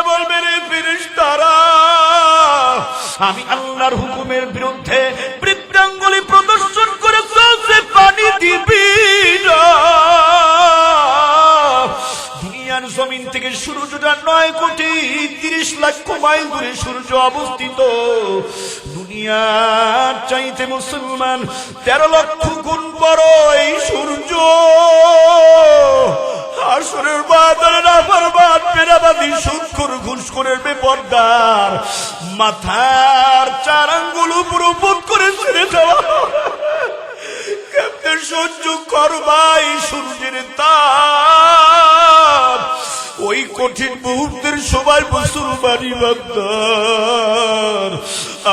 বলবে, রে ফেরেশতারা, আমি আল্লাহর হুকুমের বিরুদ্ধে বৃদ্ধাঙ্গুলি প্রদর্শন করে চলছে, পানি দিবি না। দুনিয়ার জমিন থেকে সূর্যটা 9,30,00,000 মাইল দূরে সূর্য অবস্থিত। দুনিয়ার চাইতে মুসলমান 13 লক্ষ গুণ বড় এই সূর্য। হাসরের বাজারে নাফরমান বেনামাজি সুদখোর ঘুষখোরের বেপরদার মাথার 4 আঙ্গুল উপর উপর করে ছেড়ে দেওয়া। কেমনে সহ্য করবা এই সূর্যের তাপ? ওই কঠিন মুহূর্তের সময় মুসলমান ইমানদার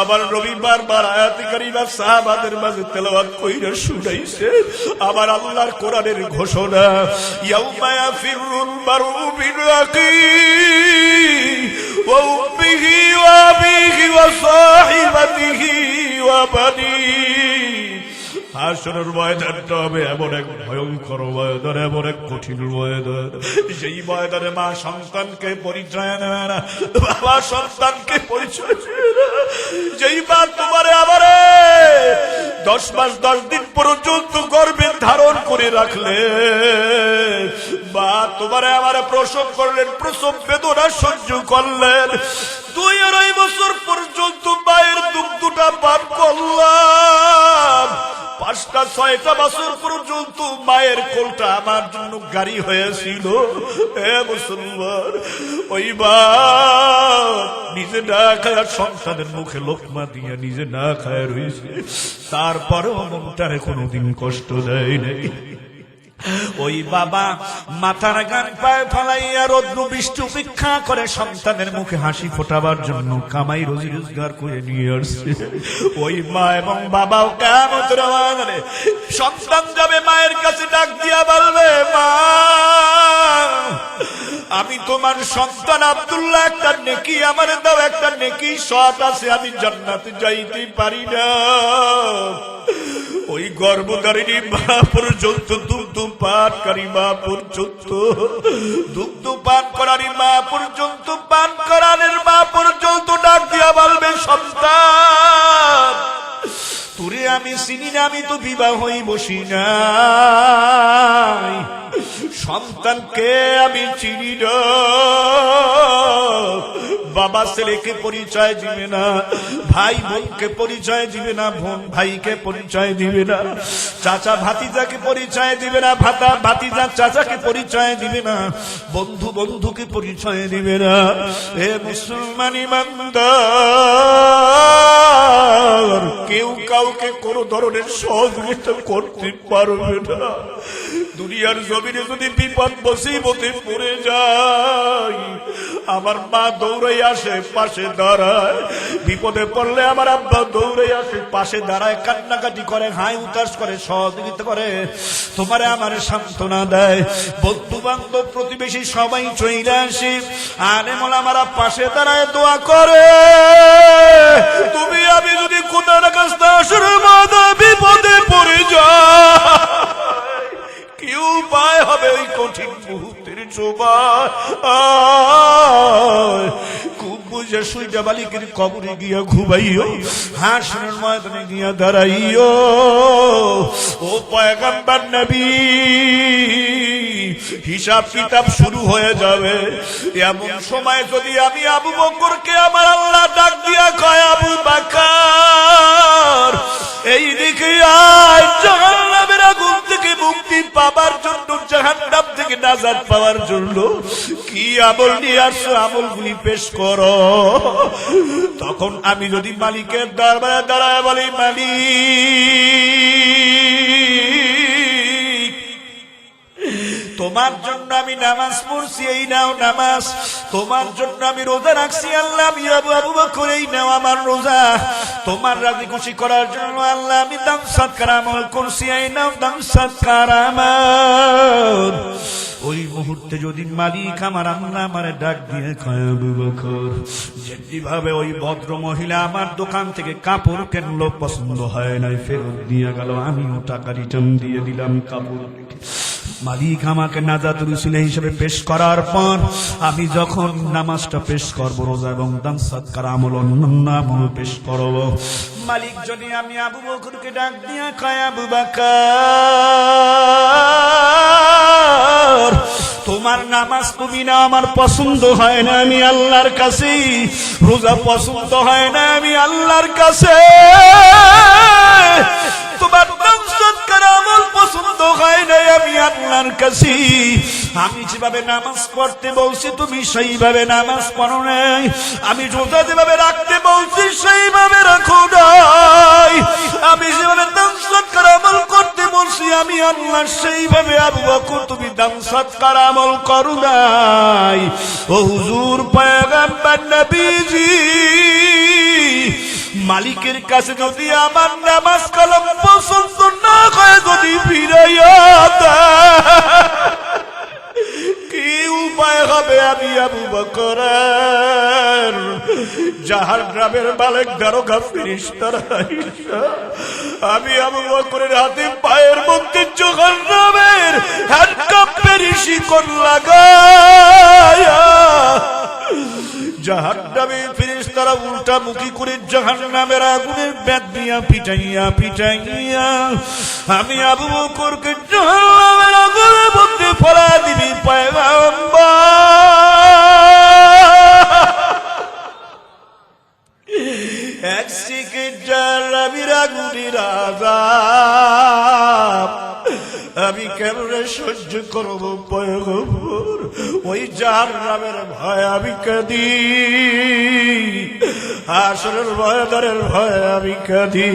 আমার নবী বারবার আয়াতে কারিমা সাহাবাদের মাঝে তেলাওয়াত কইরা শুনাইছে আমার আল্লাহর কোরআনের ঘোষণা, ইয়াউমা ইয়াফিরুল মারউ মিন আখিহি ওয়া উম্মিহি ওয়া আবিহি ওয়া সাহিবাতিহি ওয়া বানিহি। হাসরের ময়দানটা হবে এমন এক ভয়ঙ্কর ময়দান, এমন এক কঠিন ময়দান, সেই ময়দানে মা সন্তানকে পরিচয় নেবে না, বাবা সন্তানকে পরিচয় নেবে না। যেই মা তোমারে আমারে 10 মাস 10 দিন পর্যন্ত গর্ভে ধারণ করে রাখলে, বা তোমারে আমারে প্রসব করলেন, প্রসব বেদনা সহ্য করলেন, 2-2.5 বছর পর্যন্ত মায়ের দুধটা পান করলাম, 5টা-6টা বছর পর্যন্ত মায়ের কোলটা আমার জন্য গাড়ি হয়েছিল। হে মুসলমান, ওই মা নিজে না খায় সন্তানের মুখে লোকমা দিয়ে নিজে না খায় রয়েছে, তারপরেও মনটারে কোনোদিন কষ্ট দেয় নাই। ওই বাবা মাথার গান পায়ে ফেলাইয়া রৌদ্র বৃষ্টি উপেক্ষা করে সন্তানের মুখে হাসি ফোটাবার জন্য কামাই রোজি রোজগার করে নিয়ে আসছে। ওই মা এবং বাবাও কিয়ামতের মাঠে সন্তান যাবে মায়ের কাছে ডাক দিয়া বলবে, মা আমি তোমার সন্তান আব্দুল্লাহ, একটা নেকি আমারে দাও, একটা নেকি সৎ আছে, আমি জান্নাতে যাইতে পারি না। ওই গর্ভধারিণী মা পর্যন্ত, দুগ্ধ পানকারী মা পর্যন্ত, দুগ্ধ পান করারী মা পর্যন্ত, পান করানের মা পর্যন্ত ডাক দিয়া বলবে, সন্তান তোরে আমি চিনি না, আমি তো বিবাহ হই বসি নাই, সন্তানকে আমি চিনি না। বাবা ছেলেকে পরিচয় দিবে না, ভাই বোনকে পরিচয় দিবে না, বোন ভাইকে পরিচয় দিবে না, চাচা ভাতিজাকে পরিচয় দিবে না, ভাতিজা চাচাকে পরিচয় দিবে না, বন্ধু বন্ধুকে পরিচয় দিবে না। হে মুসলমান ইমানদার, কেউ কাউকে কোন ধরনের সহযোগিতা করতে পারবে না। দুনিয়ার জমিনে যদি বিপদ মুসিবতে পড়ে যায়, আমার মা দৌড়ে আসে পাশে দাঁড়ায়, বিপদে পড়লে আমার আব্বা দৌড়ে আসে পাশে দাঁড়ায়, কান্নাকাটি করে, হাই উতাস করে, সহযোগিতা করে, তোমারে আমার সান্ত্বনা দেয়। বন্ধু বান্ধব প্রতিবেশী সবাই চলে আসে, আলেম ওলামারা পাশে দাঁড়ায় দোয়া করে। তুমি আমি যদি খোদার কাছে আসরে মাদা বিপদে পড়ে যায়, কি উপায় হবে ওই কঠিন মুহূর্তের সময়? খুব বুঝে সুইটা বালিকের কবরে গিয়া ঘুমাইও, হাসরের ময়দানে গিয়া দাঁড়াইও। ও পয়গম্বর নবী, হিসাব কিতাব শুরু হয়ে যাবে। এমন সময় যদি আমি আবু বকরকে আমার আল্লাহ ডাক দিয়া কয়, আবু বকর এই দিকে আয়, জাহান্নামের আগুন থেকে মুক্তি পাবার জন্য, জাহান্নাম থেকে নাজাত পাওয়ার জন্য কি আমল নিয়ে আসছো, আমলগুলি পেশ করো। তখন আমি যদি মালিকের দরবারে দাঁড়ায় বলি, মালিক তোমার জন্য আমি নামাজ পড়ছি, এই নাও নামাজ, তোমার জন্য আমি রোজা রাখছি, আল্লাহ আমি আবু বকর এই নাও আমার রোজা, তোমার রাজি খুশি করার জন্য আল্লাহ আমি দান সৎকার আমল করছি, এই নাও দান সৎকার আমল। ওই মুহূর্তে যদি মালিক আমার আল্লাহ আমারে ডাক দিয়ে কয়, আবু বকর যেভাবে ওই ভদ্র মহিলা আমার দোকান থেকে কাপড় কিনলো, পছন্দ হয় নাই, ফেরত দিয়ে গেল, আমিও টাকা রিটার্ন দিয়ে দিলাম, কাপড় মালিক আমাকে নাজাতুল উসিলা হিসেবে পেশ করার পর আমি যখন নামাজটা পেশ করব, রোজা এবং দান সদকার আমল অন্যান্য আমল পেশ করব, মালিক যদি আমি আবু বকরকে ডাক দিয়া কয়, আবু বকর তোমার নামাজ তুমি না আমার পছন্দ হয় না আমি আল্লাহর কাছে, রোজা পছন্দ হয় না আমি আল্লাহর কাছে, তোমার দান সদকার আমল পছন্দ হয় না আমি আল্লাহর কাছে, আমি যেভাবে নামাজ পড়তে বলছি তুমি সেইভাবে নামাজ পড়ো নাই, আমি রোজা যেভাবে রাখতে বলছি সেইভাবে রাখো নাই, আমি যেভাবে দান সদকার আমল করতে বলছি আমি আল্লাহ সেইভাবে আবু বকর তুমি দান সদকার আমল করো নাই। ও হুজুর পয়গম্বর নবীজি, মালিকের কাছে যদি আমার নামাজ কালাম পছন্দ না হয়, যদি ফিরাইয়া দেয় কি উপায় হবে? আমি আবু বকর জাহান্নামের মালিক দারোগা ফেরেশতারা আমি আবু বকরের হাতে পায়ের মধ্যে জাহান্নামের হ্যান্ডকাপের শিকল লাগায়া জাহান্নামের ফেরেশতারা উল্টা মুখী করে জাহান্নামের আগুনের বেত দিয়া পিটাইয়া পিটাইয়া আমি আবু বকরকে জাহান্নামের আগুনের মধ্যে ফেলা দিবি পয়গম্বর। এক সেকেন্ডের আবির আগুনের আযাব আমি কেমনে সহ্য করব পয়গম্বর? ওই জাহান্নামের ভয় আমি কাঁদি, হাসরের ময়দানের ভয় আমি কাঁদি,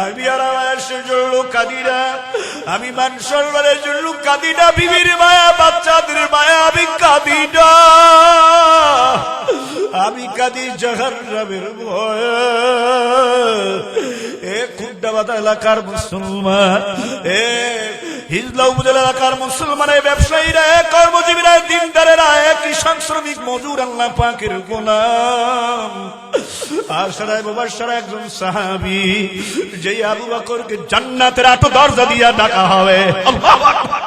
আমি আর আয়েশের জন্য কাঁদি না, আমি মান সম্মানের জন্য কাঁদি না, বিবির মায়া বাচ্চাদের মায়া আমি কাঁদি না, আমি কাঁদি জাহান্নামের ভয়। এ খুড্ডাবাদ এলাকার মুসলমান, এ হিজলা উপজেলা এলাকার মুসলমান, ব্যবসায়ীরা, কর্মজীবীরা, দিনদারেরা, কৃষক শ্রমিক মজুর, আল্লাহ পাকের গোলাম, আশরায়ে মুবাশশারা একজন সাহাবী, যেই আবু বকরকে জান্নাতের 8 দরজা দিয়া ডাকা হবে, আল্লাহু আকবার,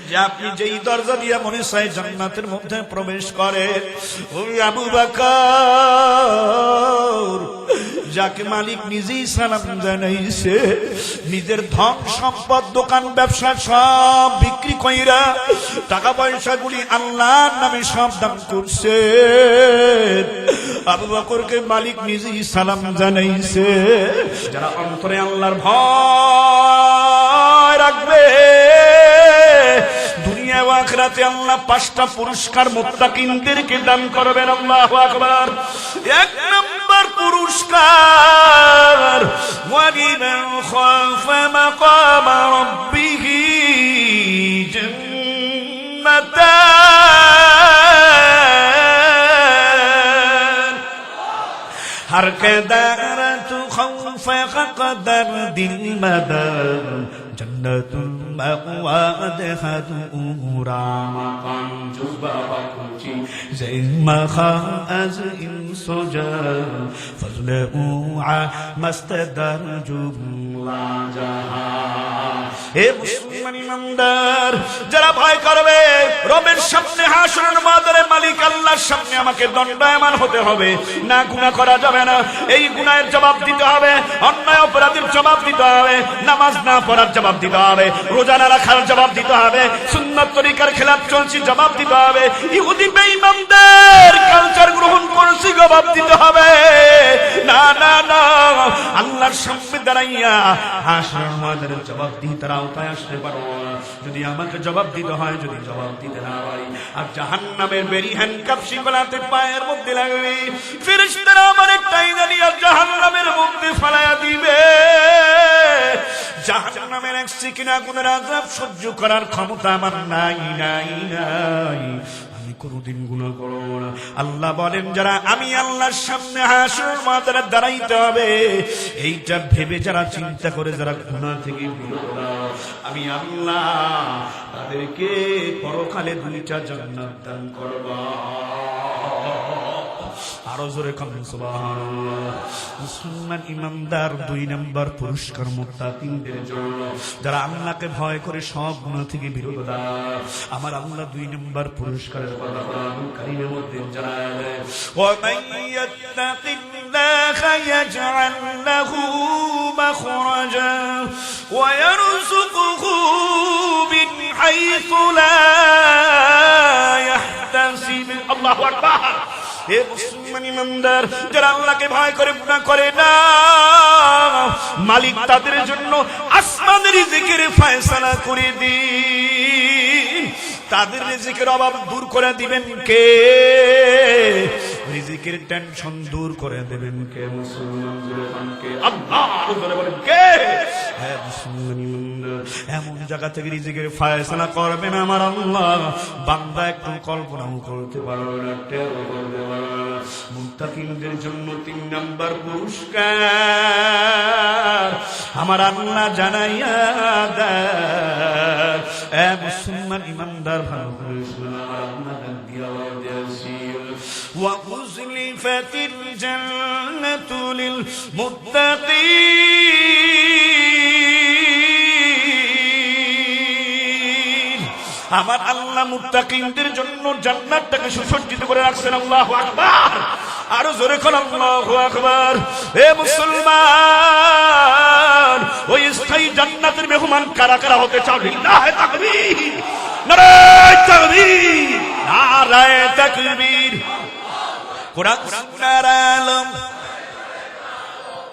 যে আপনি যেই দরজা দিয়া মনে চায় জান্নাতের মধ্যে প্রবেশ করে, ওই আবু বকর যাকে মালিক নিজেই সালাম জানাইছে, নিজের ধন সম্পদ দোকান ব্যবসা সব বিক্রি কইরা টাকা পয়সাগুলি আল্লাহর নামে সব দান করছে, আবু বকরকে মালিক নিজেই সালাম জানাইছে। যারা অন্তরে আল্লাহর ভয় রাখবে, দুনিয়া ও আখিরাতে আল্লাহ 5টা পুরস্কার মুত্তাকিনদেরকে দান করবেন। আল্লাহু আকবার। 1 নম্বর পুরস্কার, ওয়ালিমান খাফা মাকাম রাব্বিহি জান্নাতান, हर कदर तू खौफ कदर दिल मदर जन्नतुल मवाद हदूरा मकान जुबा बकुची ज़िम्मा खाज़ इन सोजा फज़ल उआ मस्तदर जुमला जहा। हे मुसलमान इमानदार, যারা ভয় করবে রবের সামনে হাসরের ময়দানে মালিক আল্লাহর সামনে আমাকে দণ্ডায়মান হতে হবে, না গুনাহ করা যাবে না, এই গুনাহের জবাব দিতে হবে, অন্যায় অপরাধের জবাব দিতে হবে, নামাজ না পড়ার জবাব দিতে হবে, রোজা না রাখার জবাব দিতে হবে, সুন্নাত তরিকার খেলাফ চলছি জবাব দিতে হবে, ইহুদি বেঈমানদের কালচার গ্রহণ করছি জবাব দিতে হবে। না না না, আল্লাহর সামনে দাঁড়াইয়া হাসরের ময়দানের জবাব দিয়ে তারা আওতায় আসতে পারবো না। যদি আমাকে জবাব দিতে হয়, যদি জবাব দিতে না পারি, আর জাহান্নামের বেরি হ্যান্ডকাপ শিকলাতে পায়ের মধ্যে লাগবে, ফেরেশতারা আমার একটাই জানি আর জাহান্নামের মধ্যে ফেলাইয়া দিবে। জাহান্নামের এক সেকেন্ড আগুনের আযাব সহ্য করার ক্ষমতা আমার নাই নাই নাই, আমি কোনদিন গুনাহ করব না। আল্লাহ বলেন, যারা আমি আল্লাহর সামনে হাসরের ময়দানে দাঁড়াইতে হবে, এইটা ভেবে যারা চিন্তা করে, যারা গুনাহ থেকে বিরত, আমি আল্লাহ তাদেরকে পরকালে 2টা জান্নাত দান করব। আরো জোরে কাম সুবহানাল্লাহ। মুসলমান ইমানদার 2 নম্বর পুরস্কার মুত্তাকিনদের জন্য, যারা আল্লাহকে ভয় করে সব গুনাহ থেকে বিরত থাকে। আমার আল্লাহ 2 নম্বর পুরস্কারের কথা কোরআনুল কারীমের মধ্যে জানায় দেন, ওয়া মান ইয়াত্তাকিল্লাহা ইয়াজআল লাহু মাখরাজা ওয়া ইয়ারযুকুহু মিন হাইথু লা ইয়াহতাসিব। আল্লাহু আকবার। হে মুসলমান ইমানদার, যারা আল্লাহকে ভয় করে গুনাহ করে না, মালিক তাদের জন্য আসমানের রিজিকের ফয়সালা করে দিন। তাদের রিজিকের অভাব দূর করে দিবেন কে? রিজিকের টেনশন দূর করে দেবেন কে? মুসলমান কে? আল্লাহ বলেন কে? হ্যাঁ মুসলমান ইমানদার, এমন জায়গা থেকে রিজিকের ফয়সালা করবেন আমার আল্লাহ, বান্দা একটু কল্পনাও করতে পারবে না, টেরও করতে পারবে না। মুত্তাকিনদের জন্য 3 নম্বর পুরস্কার আমার আল্লাহ জানাইয়া দেয়। এ মুসলমান ইমানদার, ভালো করে শুনুন, আমার আল্লাহ দিয়া দিয়েছি, ওয়া উযলিফাতিল জান্নাতু লিল মুত্তাকিন। আমার আল্লাহ মুত্তাকিনদের জন্য জান্নাতটাকে সুসজ্জিত করে রাখছেন। আল্লাহু আকবার। আরো জোরে কোন আল্লাহু আকবার। হে মুসলমান, ওই স্থায়ী জান্নাতের মেহমান কারা কারা হতে চাও? লিল্লাহি তাকবীর, নারায়ে তাকবীর, নারায়ে তাকবীর। কোরআন সুন্নাহর আলম,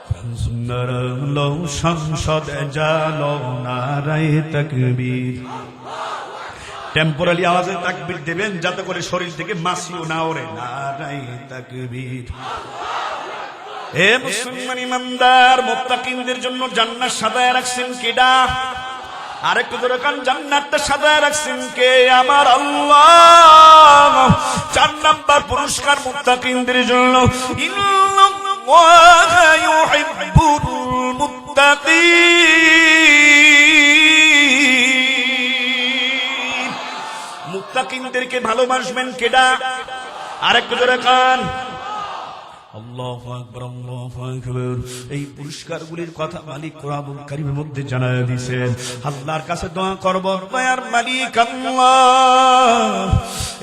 কোরআন সুন্নাহর আলম, সংসদ জালো, নারায়ে তাকবীর। টেম্পোরারি আওয়াজে তাকবীর দেবেন যাতে করে শরীর থেকে মাছিও না ওড়ে। নারায়ে তাকবীর। হে মুসলমান ইমানদার, মুত্তাকিনদের জন্য জান্নাত সাজায় রাখছেন কেডা? আরেকটু জোরে কান, জান্নাতটা সাজায় রাখছেন কে? আমার আল্লাহ। 4 নম্বর পুরস্কার মুত্তাকিনদের জন্য, ইন্নাল্লাহা ইউহিব্বুল মুত্তাকিন। মুত্তাকিনদেরকে ভালোবাসবেন কেডা? আরেকটু জোরে কান, আল্লাহু আকবার, আল্লাহু আকবার। এই পুরস্কারগুলির কথা মালিক কোরআনুল কারীমের মধ্যে জানায় দিয়েছেন। আল্লাহর কাছে দোয়া করব, দয়ার মালিক আল্লাহ,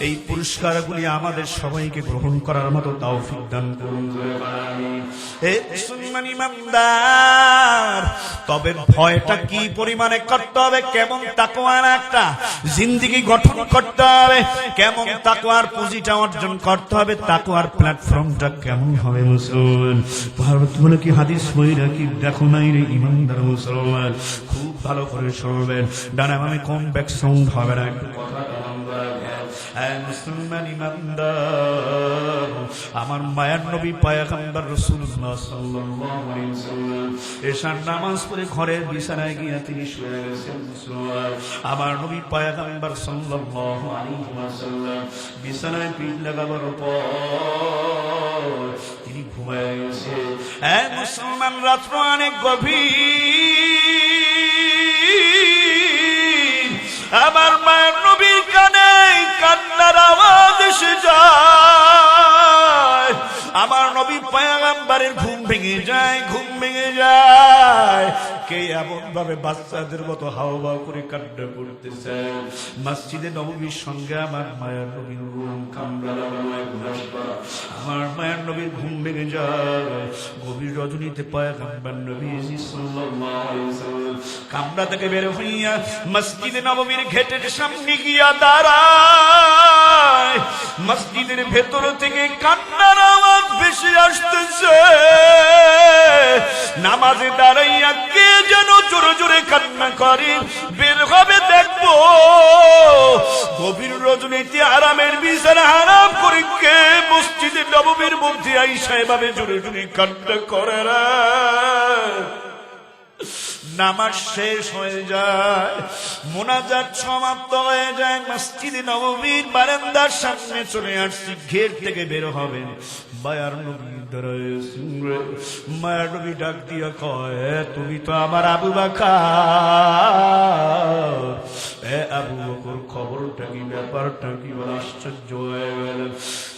এই পুরস্কারগুলি আমাদের সবাইকে গ্রহণ করার মতো তৌফিক দান করুন। আমিন। হে মুসলমান ইমানদার, তবে ভয়টা কি পরিমাণে করতে হবে, কেমন তাকওয়ার একটা জিন্দেগি গঠন করতে হবে, কেমন তাকওয়ার পুঁজিটা অর্জন করতে হবে, তাকওয়ার প্ল্যাটফর্মটা কেমন হবে মুসলমান। ভারত বলে কি হাদিস বইরা কি দেখো নাই রে ইমানদার মুসলমান, খুব ভালো করে শুনবেন, ডানে বামে কোন ব্যাক সাউন্ড হবে না, একটু কথাটা আমরা মুসলমান ইমানদার। আমার মায়ার নবী পয়গম্বর রাসূলুল্লাহ সাল্লাল্লাহু আলাইহি ওয়াসাল্লাম এশার নামাজ পড়ে ঘরের বিছানায় গিয়ে তিনি শুয়ে গেছেন। আমার নবী পয়গম্বর সাল্লাল্লাহু আলাইহি ওয়াসাল্লাম বিছানায় পিঠ লাগাবার পর তিনি ঘুমায় গেছে। মুসলমান, রাত্র অনেক গভীর। আমার মায়ের নবীর কানে কান্নার আওয়াজ এসে যায়। আমার নবী পয়গম্বরের ঘুম ভেঙে যায়, ঘুম ভেঙে যায়। কে এমন ভাবে বাচ্চাদের মতো হাওয়া করে কান্না করতেছে। মসজিদে নববীর সঙ্গে আমার মায়ের নবীর ঘুম কামড়া লাগানো। আমার মায়ের নবীর ঘুম ভেঙে যায়। গভীর রজনীতে পয়গম্বর নবী সাল্লাল্লাহু আলাইহি ওয়াসাল্লাম কামরা থেকে বের হইয়া মসজিদে নববীর গেটের সামনে গিয়া দাঁড়ায়। মসজিদের ভেতর থেকে কান্নার আওয়াজ ভেসে আসতেছে। নামাজে দাঁড়াইয়া কে যেন জোরে জোরে কান্না করে, বের হবে দেখবো। গভীর রজনীতে আরামের বিছানা হারাম করে কে মসজিদে নববীর মধ্যে আইসা এভাবে জোরে জোরে কান্না করে না। নামাজ শেষ হয়ে যায়, মোনাজাত সমাপ্ত হয়ে যায়। মসজিদে নববীর বারান্দার সামনে চলে আসছি, গেট থেকে বের হবে। মায়ার নবী দাঁড়ায়, মায়ার নবী ডাক দিয়া কয়, তুমি তো আমার আবু বকর। আবু বকর, খবরটা কি, ব্যাপারটা কি? বলে আশ্চর্য হয়ে গেল।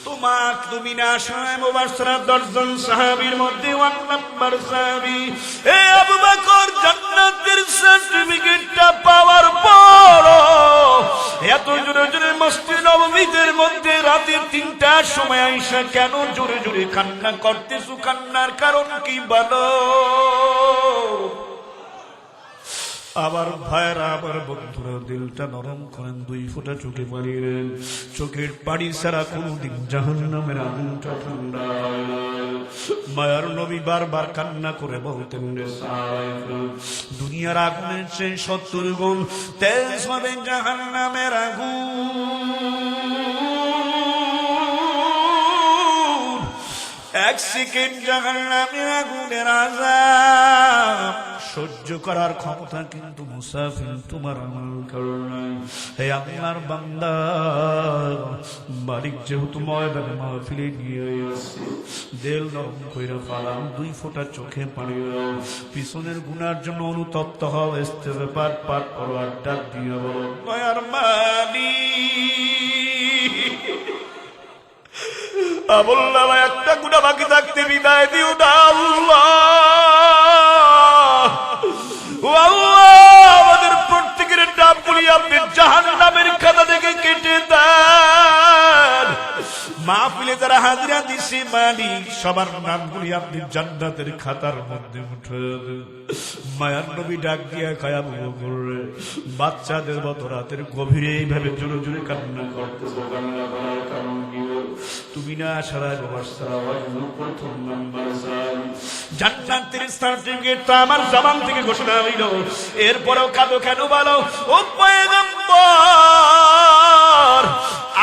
তুমি না আশরায়ে মুবাশশিরা 10 জন সাহাবীর মধ্যে 1 নাম্বার সাহাবী। এ আবু বকর, জান্নাতের সার্টিফিকেটটা পাওয়ার পর এত জোরে জোরে মসজিদ নববীর মধ্যে রাতে 3টার সময় আয়েশা কেন জোরে জোরে কান্না করতেছো? কান্নার কারণ কি বলো? আবার ভাইরা, আবার বন্ধুরা, দিলটা নরম করেন, 2 ফোঁটা চোখে পানি নেন। চোখের পানি ছাড়া কোনদিন জাহান্নামের আগুনটা ঠান্ডা হয় না। মায়ার নবী বারবার কান্না করে বলতেন, দুনিয়ার আগুনের চেয়ে 70 গুণ তেজ হবে জাহান্নামের আগুন। 1 সেকেন্ড জাহান্নামের আগুনের আযাব সহ্য করার ক্ষমতা কিন্তু মুসাফির তোমার আমল করো নাই। হে আল্লাহর বান্দা, মালিক যেহেতু ময়দানে মাহফিলে নিয়ে আসছে, দিল নরম কইরা ফালাম, 2 ফোঁটা চোখে পানি দাও। পিছনের গুনার জন্য অনুতপ্ত হও, ইস্তেগফার পাঠ করো, আর ডাক দিয়ে বলো, দয়ার মালিক, বললাম একটা গুনাহ বাকি থাকতে বিদায় দিও না আল্লাহ। আমাদের প্রত্যেকের নামগুলি আপনি জাহান্নামের খাতা থেকে কেটে দেন। মাহফিলে যারা হাজিরা দিছে মালিক, সবার নামগুলি আপনি জান্নাতের খাতার মধ্যে উঠে দেন। মায়ার নবী ডাক দিয়া কায়া করে বাচ্চাদের মতো রাতের গভীরে এইভাবে জোরে জোরে কান্না করতেছে। কান্না করার কারণ কি? তুমি না আশরায়ে মুবাশশিরা প্রথম নাম্বার জান্নাতের সার্টিফিকেট আমার জবান থেকে ঘোষণা হইল। এরপরেও কাঁদো কেন বলো? ও পয়গম্বর,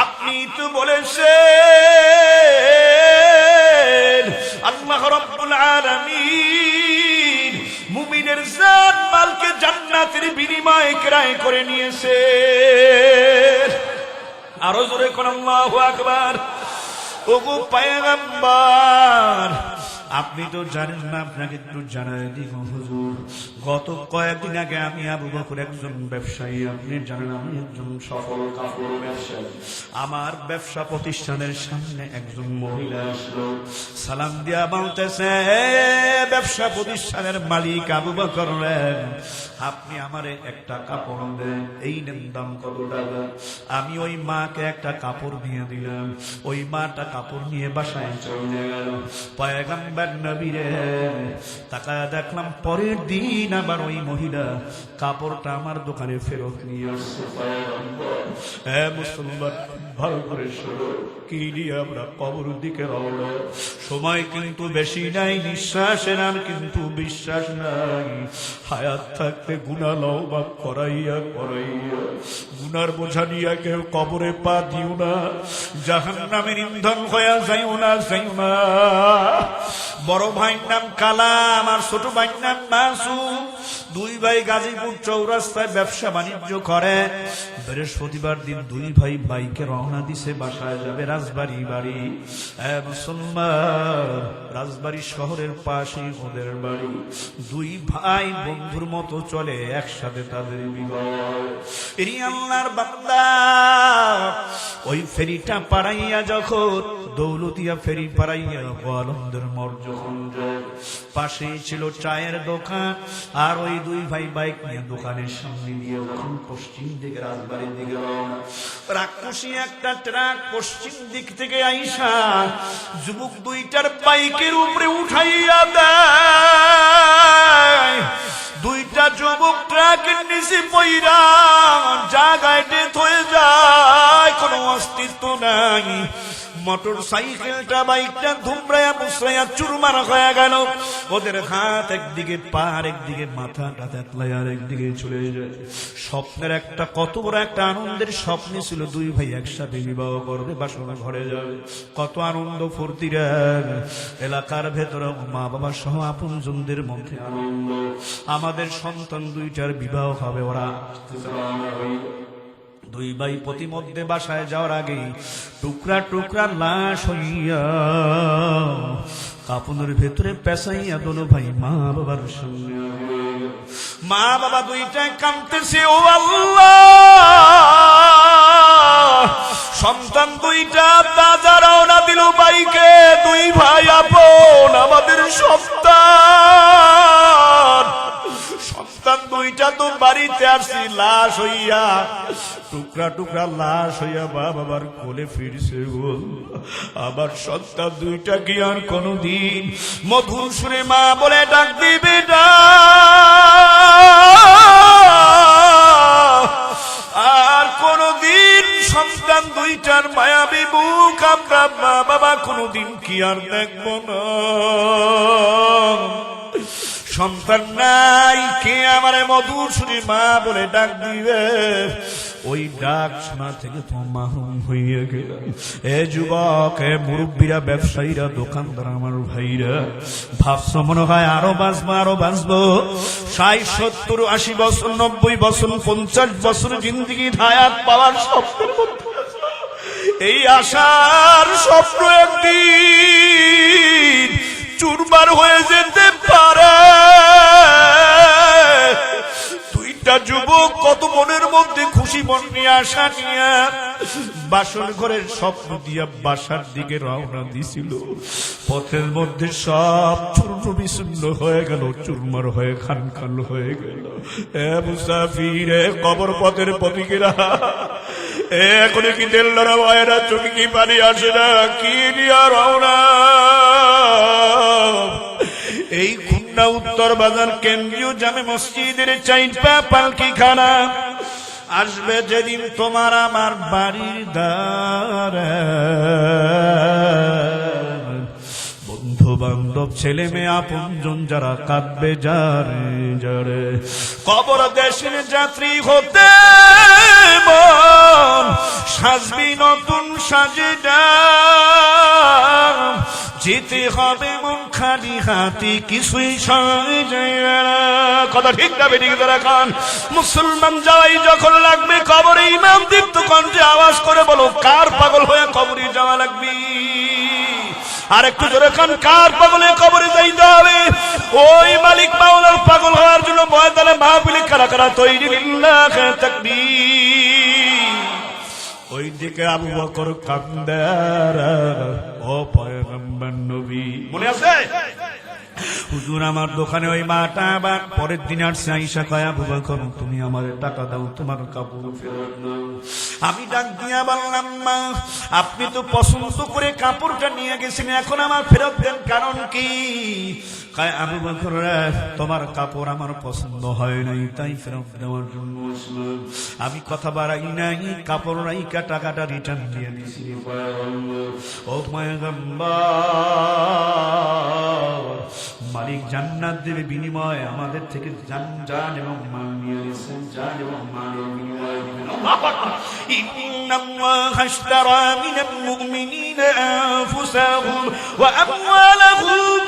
আপনি তো বলেছেন আল্লাহ রাব্বুল আলামিন মুমিনের জান মালকে জান্নাতের বিনিময়ে ক্রয় করে নিয়েছে। আরো জোরে কোন আল্লাহু আকবার। ওগো পয়গম্বর, আপনি তো জানেন না, আপনাকে একটু জানাই দিই হুজুর। গত কয়েকদিন আগে আমি আবু বকর একজন ব্যবসায়ী, আপনি জানেন আমি একজন সফল কাপড় ব্যবসায়ী। আমার ব্যবসা প্রতিষ্ঠানের সামনে একজন মহিলা আসলো, সালাম দিয়া বলতেছে, ব্যবসা প্রতিষ্ঠানের মালিক আবু বকর, আপনি আমারে একটা কাপড় দেন, এই নেন, দাম কত টাকা। আমি ওই মাকে একটা কাপড় দিয়ে দিলাম, ওই মাটা কাপড় নিয়ে বাসায় চলে গেল। পয়গম্বর নবীরে তাকায় দেখলাম পরের দিন আবার ওই মহিলা কাপড়টা আমার দোকানে ফেরত নিয়ে আসছে। মুসলমান ভালো করে শোনো, কি নিয়ে আমরা কবরের দিকে রওনা। সময় কিন্তু বেশি নাই, নিঃশ্বাসের আর কিন্তু বিশ্বাস নাই। হায়াত থাকতে গুনাহ লও বা করাইয়া করাইয়া গুনার বোঝা নিয়ে কেউ কবরে পা দিও না, জাহান্নামের ইন্ধন হইয়া যাইও না, যাইও না। বড় ভাইয়ের নাম কালাম আর ছোট ভাইয়ের নাম মাসুম, 2 ভাই গাজীপুর চৌরাস্তায় ব্যবসা বাণিজ্য করে। বৃহস্পতিবার দিন 2 ভাই বাইকে রওনা দিছে, বাসায় যাবে রাজবাড়ি বাড়ি। মুসলমান, রাজবাড়ি শহরের পাশে ওদের বাড়ি। 2 ভাই বন্ধুর মতো চলে, একসাথে তাদের বিবাহ। এরি আল্লাহর বান্দা, ওই ফেরিটা পাড়াইয়া যখন দৌলতিয়া ফেরি পাড়াইয়া গোয়ালন্দের মোড় যখন যায়, পাশেই ছিল চায়ের দোকান। আর ওই 2 ভাই বাইক নিয়ে দোকানের সামনে দিয়ে যখন পশ্চিম দিকে রাজবাড়ির দিকে রওনা, রাক্ষসী একটা ট্রাক পশ্চিম দিক থেকে আইসা যুবক 2টার বাইকের উপরে উঠাইয়া দেয়। 2টা যুবক ট্রাকের নিচে পইরা জায়গায় ডেথ হয়ে যায়, কোনো অস্তিত্ব নাই। মোটর সাইকেলটা বাইকটা ধুমরাইয়া মুসরাইয়া চুরমার হয়ে গেল। ওদের হাত একদিকে, পা একদিকে, মাথাটা তেতলায় আর একদিকে চলে যায়। স্বপ্নের একটা কত বড় একটা আনন্দের স্বপ্ন ছিল, 2 ভাই একসাথে বিবাহ করবে, বাসনা ঘরে যাবে। কত আনন্দ ফুর্তি রে এলাকার ভেতরে, মা বাবা সহ আপনজনদের মধ্যে আনন্দ। আমাদের সন্তান 2টার বিবাহ হবে, ওরা 2 ভাই প্রতিমধ্যে বাসায় যাওয়ার আগে টুকরা টুকরা লাশ হইয়া কাপনের ভেতরে পেঁচাইয়া 2 ভাই মা বাবার সামনে। মা বাবা 2টায় কাঁদতেছে, ও আল্লাহ, সন্তান 2টা তাজা রওনা টুকরা টুকরা লাশ হইয়া বাবার কোলে ফিরছে গো। আবার সন্তান দুইটা কি আর কোনদিন মধুর সুরে মা বলে ডাক দিবে না? আর কোনদিন সন্তান দুইটার মায়াবী মুখ আমরা মা বাবা কোনদিন কি আর দেখব না? সন্তান নাই, কে আমারে মধুর সুরে মা বলে ডাক দিবে? ওই ডাক শোনা থেকে তো মাহরুম হইয়া গেল। এ যুবক, এ মুরব্বীরা, ব্যবসায়ীরা, দোকানদার, আমার ভাইরা, ভাবছ মনে হয় আরো বাঁচবো, আরো বাঁচবো। ৬০, ৭০, ৮০ বছর, ৯০ বছর, ৫০ বছর জিন্দিগি হায়াত পাওয়ার স্বপ্নের মধ্যে এই আশার স্বপ্ন একদিন চুরমার হয়ে যেতে পারে। দুইটা যুবক কত মনের মধ্যে খুশি মন নিয়ে আশা নিয়ে বাসর ঘরের স্বপ্ন দিয়া বাসার দিকে রওনা দিছিল। পথের মধ্যে সব চূর্ণ বিচূর্ণ হয়ে গেল, চুরমার হয়ে খান খান হয়ে গেল। এ মুসাফির, এ কবর পথের পথিকেরা, এখন কি দেল্লারা ভাইয়েরা, চোখে কি পানি আসে না? কি নিয়া রওনা? এই খুলনা উত্তর বাজার কেন্দ্রীয় জামে মসজিদের ৪ পা পালকি খানা আসবে যেদিন তোমার আমার বাড়ির দ্বারে। বন্ধু বান্ধব, ছেলে মেয়ে, আপনজন যারা কাঁদবে যারে যারে। কবর দেশের যাত্রী হতে মন সাজবি নতুন সাজে যেতে হবে মন খালি হাতি, কিছুই সাজে না। কথা ঠিক না বেঠিক তারা খান? মুসলমান যাওয়াই যখন লাগবে কবরে, ইমাম দীপ্ত কণ্ঠে আওয়াজ করে বলো, কার পাগল হয়ে কবরে যাওয়া লাগবে? আর একটু জোরে খান, কার পাগলে কবরে যাইতে হবে? ওই মালিক মাওলার পাগল হওয়ার জন্য ময়দানে মাহফিলে কারা কারা তৈরি? লিল্লাহ তাকবীর। ওই দিকে আবু বকর কান্দার, ও পয়গম্বর নবী, মনে আছে? হুজুর আমার দোকানে ওই মাটা আবার পরের দিন আসছে, আইসা কয়, আবু বকর তুমি আমার টাকা দাও, তোমার কাপড় ফেরত নাও। আমি ডাক দিয়া বললাম, মা আপনি তো পছন্দ করে কাপড়টা নিয়ে গেছেন, এখন আমার ফেরত দেন, কারণ কি? কয়, আবু বকর তোমার কাপড় আমার পছন্দ হয় নাই, তাই ফেরত দেওয়ার জন্য আসলাম। আমি কথা বাড়াই নাই, কাপড় রাইকা টাকাটা রিটার্ন দিয়ে দিয়েছি। ও পয়গম্বর, মালিক জান্নাত দেবে বিনিময় আমাদের থেকে জান এবং মাল নিয়ে নিয়েছেন, জান এবং মালের বিনিময় দিবেন। ইন্নাল্লাহা আশতারা মিনাল মুমিনিনা আনফুসাহুম ওয়া আমওয়ালাহুম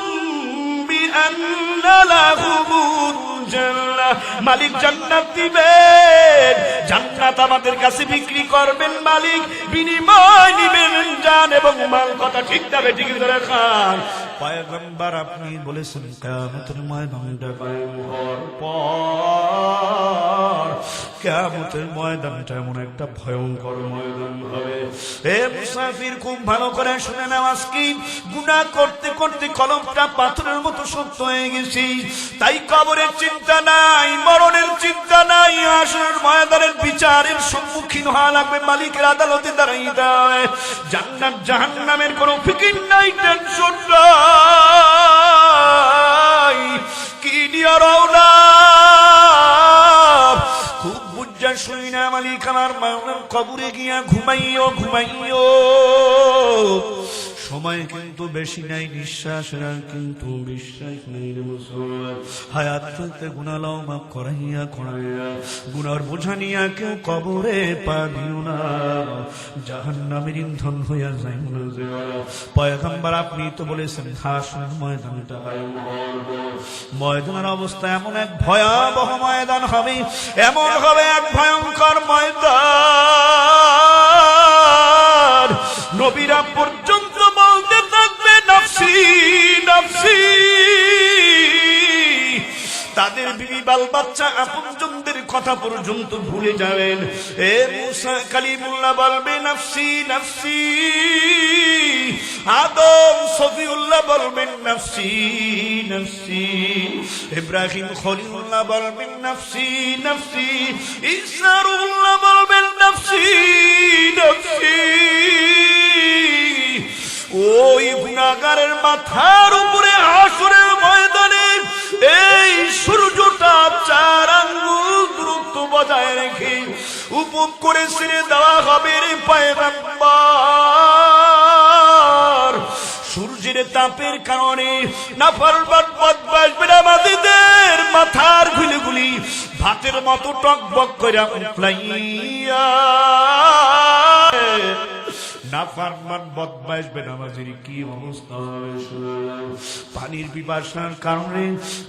বিআন্না লাহুমুল জান্নাহ। মালিক জান্নাত দিবেন, জান্নাত আমাদের কাছে বিক্রি করবেন, মালিক বিনিময় নিবেন জান এবং মাল। কথা ঠিক না বেঠিক ধরে খান? পয়গম্বর আপনি বলেছেন কিয়ামতের ময়দানটা কায়েম হওয়ার পর, কিয়ামতের ময়দানটা এমন একটা ভয়ঙ্কর ময়দান হবে। এ মুসাফির, খুব ভালো করে শুনে নাও, আজকে গুনাহ করতে করতে কলমটা পাথরের মতো শক্ত হয়ে গেছি। তাই কবরের চিন্তা নাই, মরণের চিন্তা নাই, হাসরের ময়দানের বিচারের সম্মুখীন হওয়া লাগবে, মালিকের আদালতে দাঁড়াইতে হবে। জান্নাত জাহান্নামের কোনো ফিকির নাই, টেনশন নাই। কি নিয়ে রওনা? খুব বুঝা শুই না, মালিক আমার মাওলার কবরে গিয়া ঘুমাইও ঘুমাইও। সময় কিন্তু বেশি নাই, নিঃশ্বাসের কিন্তু বিশ্বাস নেই রে মুসলমান। হায়াত চলতে গুনাহ লাও মাফ করাইয়া করাইয়া, গুনার বোঝা নিয়া কেউ কবরে পাবিও না, জাহান্নামের ইন্ধন হইয়া যাইও না। পয়গম্বর আপনি তো বলেছেন হাসরের ময়দানটা কায়েম হবে। ময়দানের অবস্থা এমন এক ভয়াবহ ময়দান হবে, এমন হবে এক ভয়ঙ্কর ময়দান, নবীরা পর্যন্ত বলতে থাকবে নাফসি নাফসি। তাদের বিবি বাল বাচ্চা আপনজনদের কথা পর্যন্ত ভুলে যাবেন। এ মুসা কালিমুল্লাহ বলবে নাফসি নাফসি, আদম সফিউল্লাহ বলবেন নাফসি নাফসি, ইব্রাহিম খলিলুল্লাহ বলবেন নাফসি নাফসি, ঈসা রুহুল্লাহ বলবেন নাফসি নাফসি। ওই গুনাহগারের মাথার উপরে হাসরের ময়দানে এই সূর্যটা 4 আঙ্গুল দূরত্ব বজায় রেখে উপম করে ছেড়ে দেওয়া হবে রে পয়গম্বর। সূর্যের তাপের কারণে নাফরমান বদমাশ বেনামাজীদের মাথার গুলিগুলি ভাতের মতো টকবক করে উঠলাইয়া, নাফরমান বদমাশ বেনামাজির কি অবস্থা হবে। পানির পিপাসার কারণে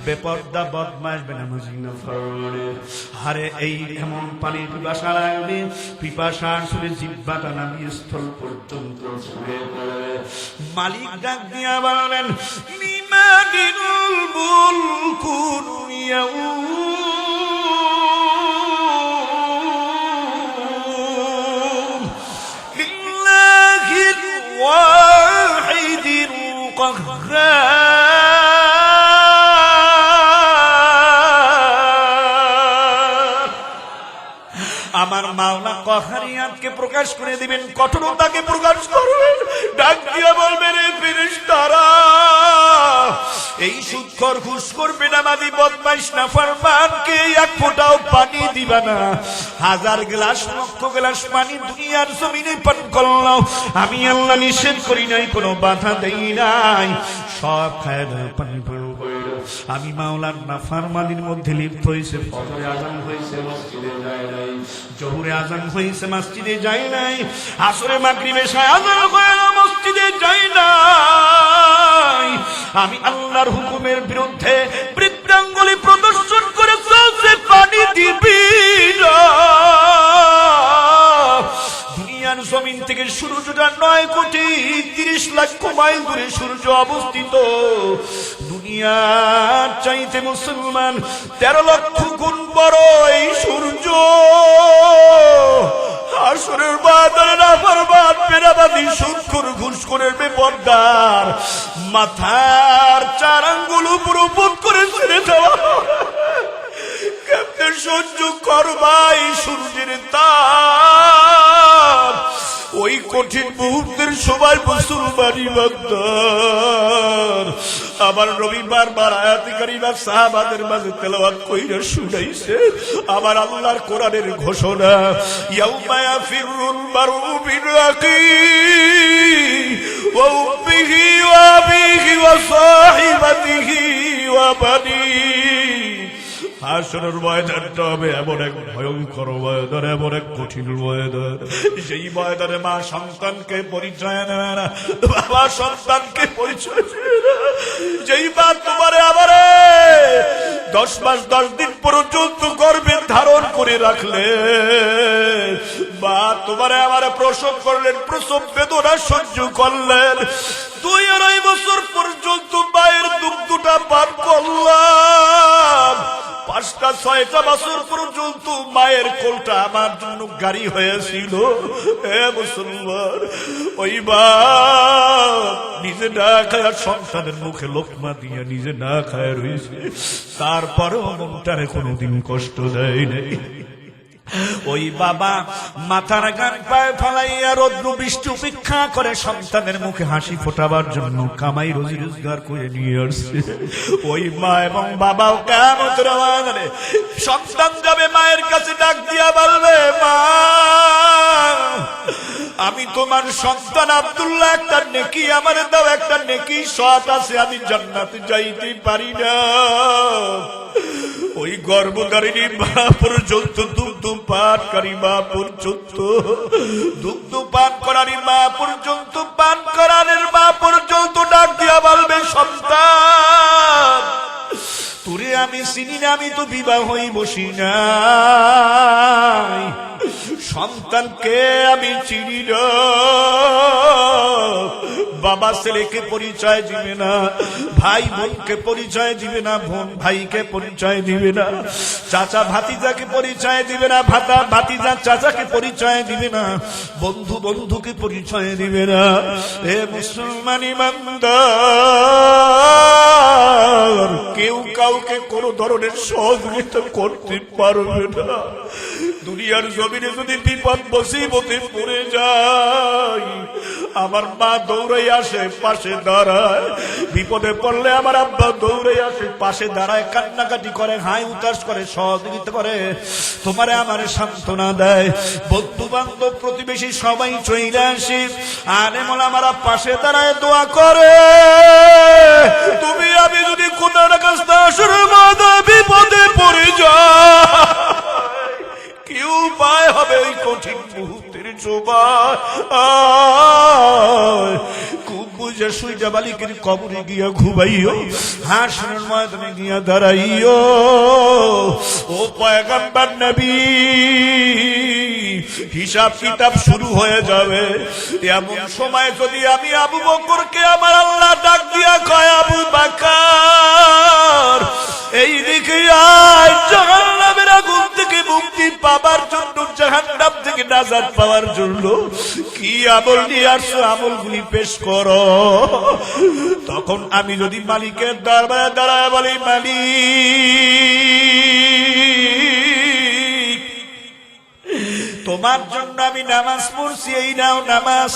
বেপরদা বদমাশ বেনামাজি নাফরমানের হারে এই এমন পানির পিপাসা লাগবে, পিপাসার সুরে জিহ্বাটা নামিয়ে স্থল পর্যন্ত ছুঁয়ে পড়বে। মালিক ডাক দিয়া বলেন লিমানিল মুলকুল ইয়াউম, ওয়াহিদিল কাহ্হার। আমার মাওলা কহারিয়াতকে প্রকাশ করে দিবেন, কঠোরতাকে প্রকাশ করবেন, ডাক দিয়া বলবেন রে ফেরেশতারা, এই সুদখোর ঘুষখোর বেনামাজি বদমাইশ নাফরমানকে এক ফোঁটাও পানি দিবা না। 1000 গ্লাস লক্ষ গ্লাস পানি দুনিয়ার জমিনে পান করলাম, আমি আল্লাহ নিষেধ করি নাই, কোনো বাধা দেই নাই, সব খায় না পানি পান করে। আমি মাওলার নাফরমানির মধ্যে লিপ্ত হয়েছে, ফজরে আযান হয়েছে মসজিদে যায় নাই, জোহরে আযান হয়েছে মসজিদে যায় নাই, আসরে মাগরিবে এশায় আযান হয় মসজিদে যায় নাই। আমি আল্লাহর হুকুমের বিরুদ্ধে বৃদ্ধাঙ্গুলি প্রদর্শন করে চলছে, পানি দিবি না। দুনিয়ার জমিন থেকে সূর্যটা 9 কোটি 30 লক্ষ মাইল দূরে সূর্য অবস্থিত। দুনিয়ার চাইতে মুসলমান 13 লক্ষ গুণ বড় এই সূর্য। আসরের বাদরে নাফরমান বেনামাজি সুদখোর ঘুষখোরের বেপরদার মাথার 4 আঙ্গুল উপর উপর করে ছেড়ে দেওয়া, কেমনে সহ্য করবা এই সূর্যের তাপ? ওই কঠিন মুহূর্তের সময় মুসলমান ইমানদার আমার নবী বারবার আয়াতে কারিমা সাহাবাদের মাঝে তেলাওয়াত কইরা শুনাইছে। আমার আল্লাহর কোরআনের ঘোষণা, ইয়াউমা ইয়াফিরুল মারউ মিন আখিহি ওয়া উম্মিহি ওয়া আবিহি ওয়া সাহিবাতিহি ওয়া বানিহি। হাসরের ময়দানটা হবে এমন এক ভয়ঙ্কর ময়দান, এমন এক কঠিন ময়দান, সেই ময়দানে মা সন্তানকে পরিচয় নেবে না, বাবা সন্তানকে পরিচয় দেবে না। যেই মা তোমারে আবারে 10 মাস 10 দিন পর্যন্ত গর্ভে ধারণ করে রাখলে, মা তোমারে আবারে প্রসব করলেন, প্রসব বেদনা সহ্য করলেন, 2-2.5 বছর পর্যন্ত মায়ের দুগ্ধটা পান করলাম, 5টা-6টা বছর পর্যন্ত মায়ের কোলটা আমার জন্য গাড়ি হয়েছিল। হে মুসলমান, ওই মা নিজে না খায় সন্তানের মুখে লোকমা দিয়ে নিজে না খায় রয়েছে, তারপরেও মনটারে কোনোদিন কষ্ট দেয় নাই। ওই বাবা মাথার গান পায়ে ফালাইয়া রৌদ্র বৃষ্টি উপেক্ষা করে সন্তানের মুখে হাসি ফোটাবার জন্য কামাই রোজি রোজগার করে নিয়ে আসছে। ওই মা এবং বাবাও কিয়ামতের ময়দানে সন্তান যাবে মায়ের কাছে ডাক দিয়া বলবে, মা আমি তোমার সন্তান আব্দুল্লাহ, একটা নেকি আমার দাও, একটা নেকি সৎ আছে, আমি জান্নাতে যাইতে পারি না। ওই গর্ভধারিণী মা পর্যন্ত, দুগ্ধ পানকারী মা পর্যন্ত, দুগ্ধ পান করারী মা পর্যন্ত, পান করানের মা পর্যন্ত ডাক দিয়া বলবে, সন্তান তোরে আমি চিনি না, আমি তো বিবাহই বসি নাই, সন্তানকে আমি চিনি না। বাবা ছেলেকে পরিচয় দিবে না, ভাই বোনকে পরিচয় দিবে না, বোন ভাইকে পরিচয় দিবে না, চাচা ভাতিজাকে পরিচয় দিবে না, ভাতিজা চাচাকে পরিচয় দিবে না, বন্ধু বন্ধুকে পরিচয় দিবে না। এ মুসলমান ইমানদার, কেউ কাউকে কোন ধরনের সহযোগিতা করতে পারবে না। দুনিয়ার জমিনে যদি বিপদ মুসিবতে পড়ে যায়, আমার মা দৌড়ে আসে পাশে দাঁড়ায়, বিপদে পড়লে আমার আব্বা দৌড়ে আসে পাশে দাঁড়ায়, কান্নাকাটি করে, হাই উতাস করে, সহযোগিতা করে, তোমারে আমারে সান্ত্বনা দেয়। বন্ধু বান্ধব প্রতিবেশী সবাই চলে আসে, আলেম ওলামারা পাশে দাঁড়ায় দোয়া করে। তুমি আমি যদি কোথাও কাছে আসর মাদা বিপদে পড়ে যায়, কি উপায় হবে এই কঠিন মুহূর্তের সময়? খুব বুঝে সুইটা বালিকের কবরে গিয়া ঘুমাইও, হাসরের ময়দানে গিয়া দাঁড়াইও। ও পয়গম্বর নবী, হিসাব কিতাব শুরু হয়ে যাবে। এমন সময় যদি আমি আবু বকরকে আমার আল্লাহ ডাক দিয়া কয়, আবু বকর এই দিকে আয়, জাহান্নামের আগুন থেকে মুক্তি পাবার জন্য, জাহান্নাম থেকে নাজাত পাওয়ার জন্য কি আমল নিয়ে আসছো, আমলগুলি পেশ করো। তখন আমি যদি মালিকের দরবারে দাঁড়ায় বলি, মালিক তোমার জন্য আমি নামাজ পড়ছি, এই নাও নামাজ।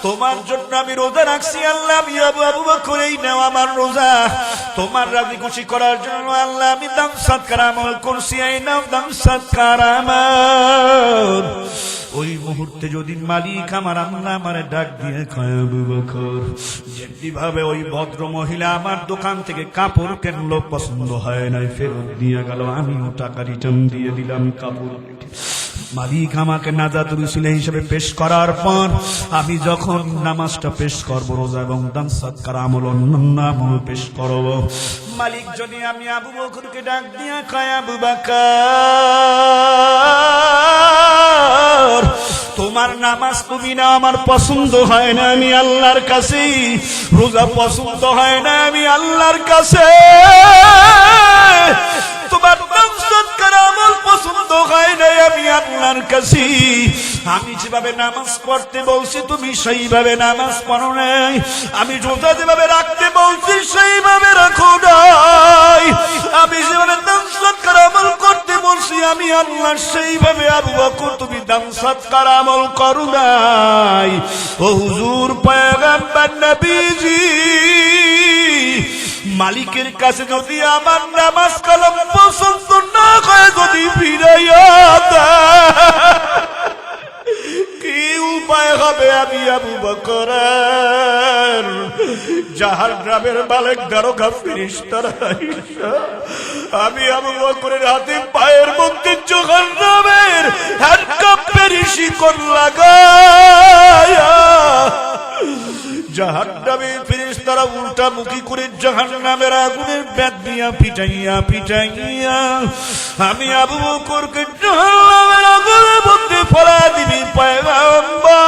তোমার জন্য আমি রোজা রাখছি, আল্লাহ আমি আবু বকর এই নাও আমার রোজা। তোমার রাজি খুশি করার জন্য আল্লাহ আমি দান সৎকার আমল করছি, এই নাও দান সৎকার আমল। ওই মুহূর্তে যদি মালিক আমার আল্লাহ আমারে ডাক দিয়ে কয়, আবু বকর যেমনি ভাবে ওই ভদ্র মহিলা আমার দোকান থেকে কাপড় কিনলো, পছন্দ হয় নাই, ফেরত দিয়ে গেল, আমিও টাকা রিটার্ন দিয়ে দিলাম কাপড়। মালিক আমাকে নাজাতুল উসিলা হিসেবে পেশ করার পর আমি যখন নামাজটা পেশ করব, রোজা এবং দান সৎকার আমল অন্যান্য আমল পেশ করব, মালিক যদি আমি আবু বকরকে ডাক দিয়া কয়, আবু বকর তোমার নামাজ তুমি না আমার পছন্দ হয় না, আমি আল্লাহর কাছে, রোজা পছন্দ হয় না আমি আল্লাহর কাছে, তোমার দান সৎকার আমল পছন্দ হয় না আমি আল্লাহর কাছে, আমি যেভাবে নামাজ পড়তে বলছি তুমি সেইভাবে নামাজ পড়ো নাই, আমি রোজা যেভাবে রাখতে বলছি সেইভাবে রাখো নাই, আমি যেভাবে দান সৎকার আমল করতে বলছি আমি আল্লাহ সেইভাবে আবু বকর তুমি দান সৎকার আমল করো নাই। ও হুজুর পয়গম্বর নবীজি, মালিকের কাছে যদি আমার নামাজ কালাম পছন্দ না হয়, যদি ফিরাইয়া দেয়, কি উপায় হবে? আমি আবু বকর জাহান্নামের মালিক দারোগা ফেরেশতারা আমি আবু বকরের হাতে পায়ের মধ্যে জাহান্নামের হ্যান্ডকাপের শিকল লাগায়া জাহান্নামের ফেরেশতারা উল্টা মুখী করে জাহান্নামের আগুনের বেত দিয়া পিটাইয়া পিটাইয়া আমি আবু বকরকে জাহান্নামের আগুনের মধ্যে ফেলা দিবি। পয়গম্বর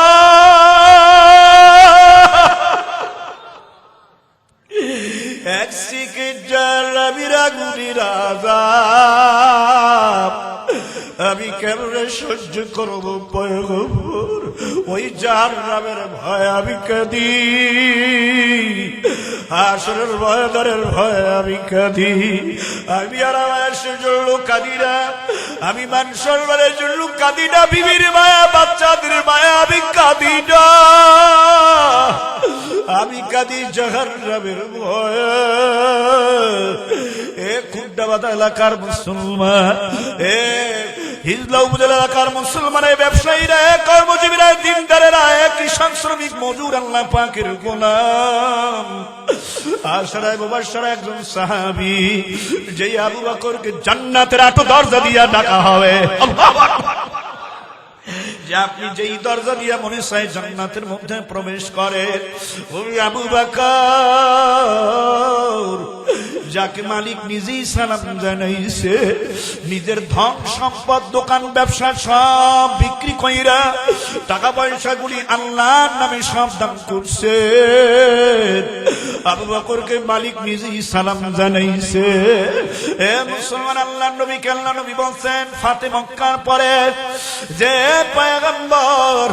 এক সেকেন্ড জাহান্নামের আগুনের আযাব আমি কেমনে সহ্য করবো পয়গম্বর? ওই জাহান্নামের ভয় আমি কাঁদি, হাসরের ময়দানের ভয় আমি কাঁদি, আমি আর আমার জন্য কাঁদি না, আমি মান সম্মানের জন্য কাঁদি না, বিবির মায়া বাচ্চাদের মায়া আমি কাঁদি না, আমি কাঁদি জাহান্নামের ভয়। এ খুড্ডাবাদা এলাকার মুসলমান, এ হিজলা উপজেলা এলাকার মুসলমান, ব্যবসায়ীরা, কর্মজীবীরা, দিনদারেরা, কৃষক শ্রমিক মজুর, আল্লাহ পাকের গোলাম, আশরায়ে মুবাশশারা একজন সাহাবী, যে আবু বকরকে জান্নাতের 8 দরজা দিয়া ডাকা হবে, আল্লাহু আকবার, যে আপনি যেই দরজা দিয়ে মনে চায় জান্নাতের মধ্যে প্রবেশ করেন, ওই আবু বকর যাকে মালিক নিজেই সালাম জানাইছে, নিজের ধন সম্পদ দোকান ব্যবসা সব বিক্রি কইরা টাকা পয়সা গুলি আল্লাহর নামে সব দান করছে, আবু বকরকে মালিক নিজেই সালাম জানাইছে। এ মুসলমান, আল্লাহর নবী আল্লাহ নবী বলছেন ফাতে মক্কার পরে যে পয়গম্বর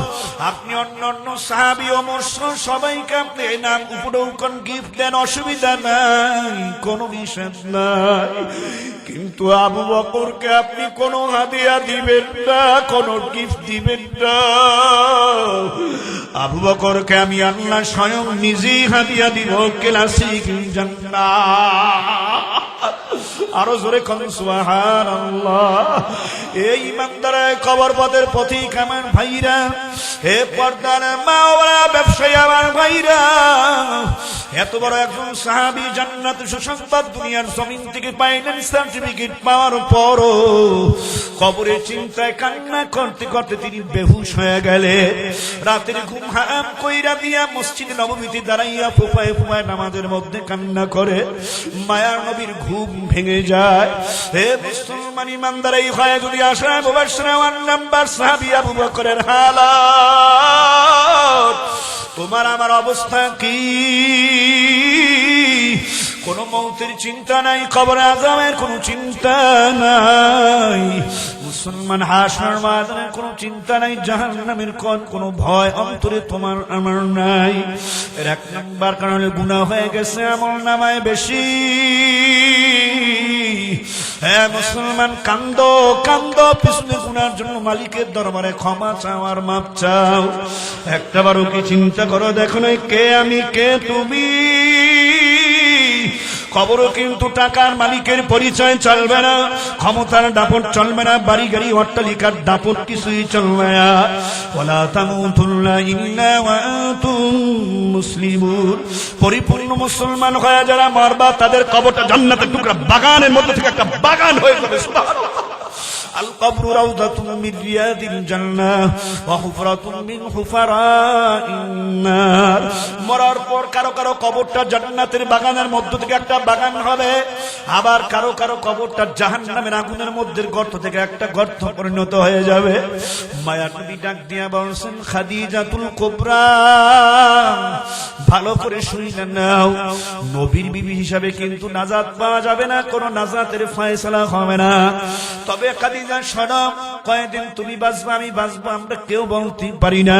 আপনি অন্যান্য সাহাবী ও মুশরিক সবাইকে আপনি ইনাম উপঢৌকন গিফট দেন, অসুবিধা নাই, কোনো বিষয় নাই, কিন্তু আবু বকরকে আপনি কোনো হাদিয়া দিবেন না, কোনো গিফট দিবেন না। আবু বকরকে আমি আল্লাহ স্বয়ং নিজেই হাদিয়া দিব, ক্লাসিক জান্নাত। আরো জোরে কোন সুবহানাল্লাহ। এই ইমানদার কবর পথের পথিক আমার ভাইরা, হে পর্দার মা ওরা ব্যবসায়ী আমার ভাইরা, এত বড় একজন সাহাবী জান্নাত সুসংবাদ দুনিয়ার জমিন থেকে পাইলেন, সার্টিফিকেট পাওয়ার পরও কবরের চিন্তায় কান্না করতে করতে তিনি বেহুশ হয়ে গেলেন। রাতের ঘুম হারাম কইরা দিয়া মসজিদে নববীতে দাঁড়াইয়া ফুপায় ফুপায় নামাজের মধ্যে কান্না করে মায়ার নবীর ঘুম ভেঙে যায়। হে মুসলমান ইমানদার, এই হয় যদি আশরা মুবাশশিরা ওয়ান নাম্বার সাহাবী আবু বকরের হালাত, তোমার আমার অবস্থা কি? কোন মৌতের চিন্তা নাই, কবর আযাবের কোন চিন্তা নাই, মুসলমান হাসর ময়দানের কোন চিন্তা নাই, জাহান্নামের কোন ভয় অন্তরে তোমার আমার নাই। এর এক নাম্বার কারণ গুনাহ হয়ে গেছে আমল নামায় বেশি। হ্যাঁ মুসলমান, কান্দো কান্দো পিছনে গুনার জন্য মালিকের দরবারে ক্ষমা চাও আর মাপ চাও। একটাবারও কি চিন্তা করো, দেখো না কে আমি কে তুমি? কবরও কিন্তু টাকার মালিকের পরিচয় চলবে না, ক্ষমতার দাপট চলবে না, বাড়ি গাড়ি অট্টালিকার দাপট কিছুই চলবে না। ওয়ালা তামুতুন্না ইল্লা ওয়া আনতুম মুসলিমুন। পরিপূর্ণ মুসলমান হয়ে যারা মরবা তাদের কবরটা জান্নাতের টুকরা বাগানের মধ্যে থেকে একটা বাগান হয়ে যাবে। সুবহানাল্লাহ। আল কবরু রাউযাতুম মিন রিয়াদিল জান্নাহ ওয়া হুফরাতুম মিন হুফারাইন নার। মরার পর কারো কারো কবরটা জান্নাতের বাগানের মধ্য থেকে একটা বাগান হবে, আবার কারো কারো কবরটা জাহান্নামের আগুনের মধ্যে গর্ত থেকে একটা গর্ত পরিণত হয়ে যাবে। মায়ার নবী ডাক দিয়া বলছেন, খাদিজাতুল কুবরা, ভালো করে শুনে নাও, নবীর বিবি হিসাবে কিন্তু নাজাত পাওয়া যাবে না, কোনো নাজাতের ফয়সালা হবে না। তবে খাদিজা শোনো, কয়েকদিন তুমি বাঁচবা আমি বাঁচবো আমরা কেউ বলতে পারি না।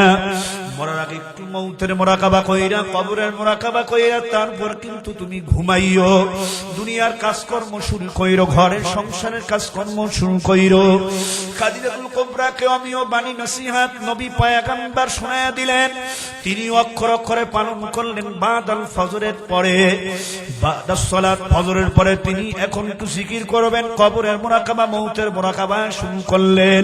মরার আগে একটু মৌতের মোরাকাবা কইরা, কবরের মোরাকাবা কইরা তারপর কিন্তু তুমি ঘুমাইও, দুনিয়ার কাজকর্ম শুরু কইরো, ঘরের সংসারের কাজকর্ম শুরু কইরো। খাদিজাতুল কুবরাকে আমিও বাণী নসিহত নবী পয়গম্বর শোনায়া দিলেন, তিনি অক্ষর অক্ষরে পালন করলেন। বাদাল ফজরের পরে, বাদাস সালাত ফজরের পরে তিনি এখন একটু জিকির করবেন, কবরের মোরাকাবা মৌতের মোরাকাবা শুরু করলেন।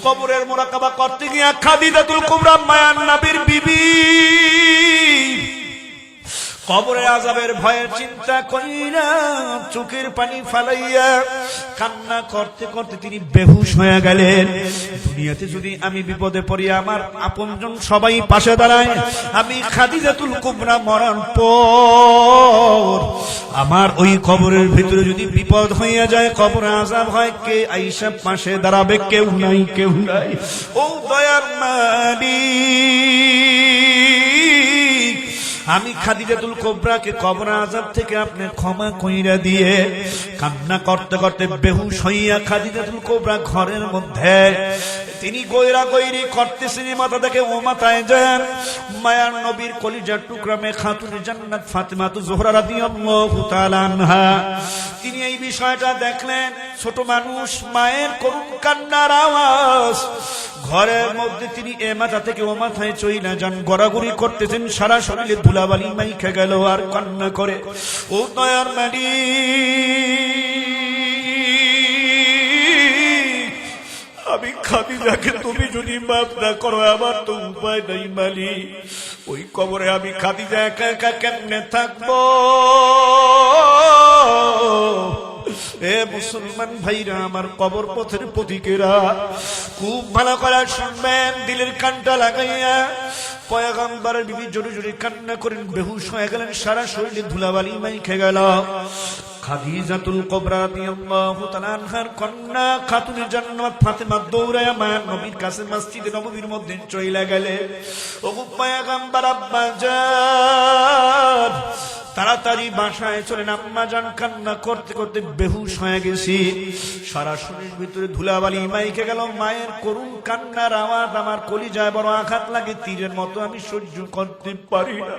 কবরের মোরাকাবা করতে গিয়া খাদিজাতুল কুবরা মায়ার নবীর বিবি কবরের আযাবের ভয়ের চিন্তা কইরা চোখের পানি ফালাইয়া কান্না করতে করতে তিনি বেহুশ হয়ে গেলেন। দুনিয়াতে যদি আমি বিপদে পড়ি, আমার আপনজন সবাই পাশে দাঁড়ায়, আমি খাদিজাতুল কুবরা মরার পর আমার ওই কবরের ভিতরে যদি বিপদ হইয়া যায়, কবরে আযাব হয়, কে আইসা পাশে দাঁড়াবে? কেউ নাই, কেউ নাই। ও দয়ার মালিক, আমি খাদিজাতুল কুবরাকে কবর আযাব থেকে আপনি ক্ষমা কইরা দিয়ে কান্না করতে করতে বেহুশ হইয়া খাদিজাতুল কুবরা ঘরের মধ্যে তিনি গয়রা গয়রি করতেছেন। মাথা থেকে ও মাথায় যান মায়ার নবীর কলিজার টুকরা মে খাতুনে জান্নাত ফাতেমা জোহরা রাদিয়াল্লাহু তাআলা আনহা, তিনি এই বিষয়টা দেখলেন। ছোট মানুষ, মায়ের করুণ কান্নার আওয়াজ, ঘরের মধ্যে তিনি এ মাথা থেকে ও মাথায় চইলা যান, গড়াগড়ি করতেছেন, সারা শরীরে ধুলাবালি মাইখা গেল আর কান্না করে, ও দয়ার মালিক, আমি খাদিজাকে তুমি যদি মাফ না করো আমার তো উপায় নাই মালিক। ওই কবরে আমি খাদিজা একা একা কেমনে থাকবো? এ মুসলমান ভাইরা আমার, কবর পথের পথিকেরা, খুব ভালো করে শুনবেন, দিলের কানটা লাগাইয়া। পয়গম্বরের বিবি জোরে জোরে কান্না করেন, বেহুশ হয়ে গেলেন, সারা শরীরে ধুলাবালি মাইখে গেল। খাদিজাতুল কুবরা রাদিয়াল্লাহু তাআলা আনহার কন্যা খাতুনে জান্নাত ফাতেমা দৌড়ায়া মায়ের নবীর কাছে মসজিদে নববীর মধ্যে চইলা গেলেন। ওগো পয়গম্বর আব্বা জান, তারা তাড়াতাড়ি বাসায় চলেন, আম্মা জান কান্না করতে করতে বেহুশ হয়ে গেছি। সারা শরীর ভিতরে ধুলাবালি মাইকে গেল, মায়ের করুণ কান্নার আওয়াজ আমার কলিজায় বড় আঘাত লাগে, তীরের মতো আমি সহ্য করতে পারি না।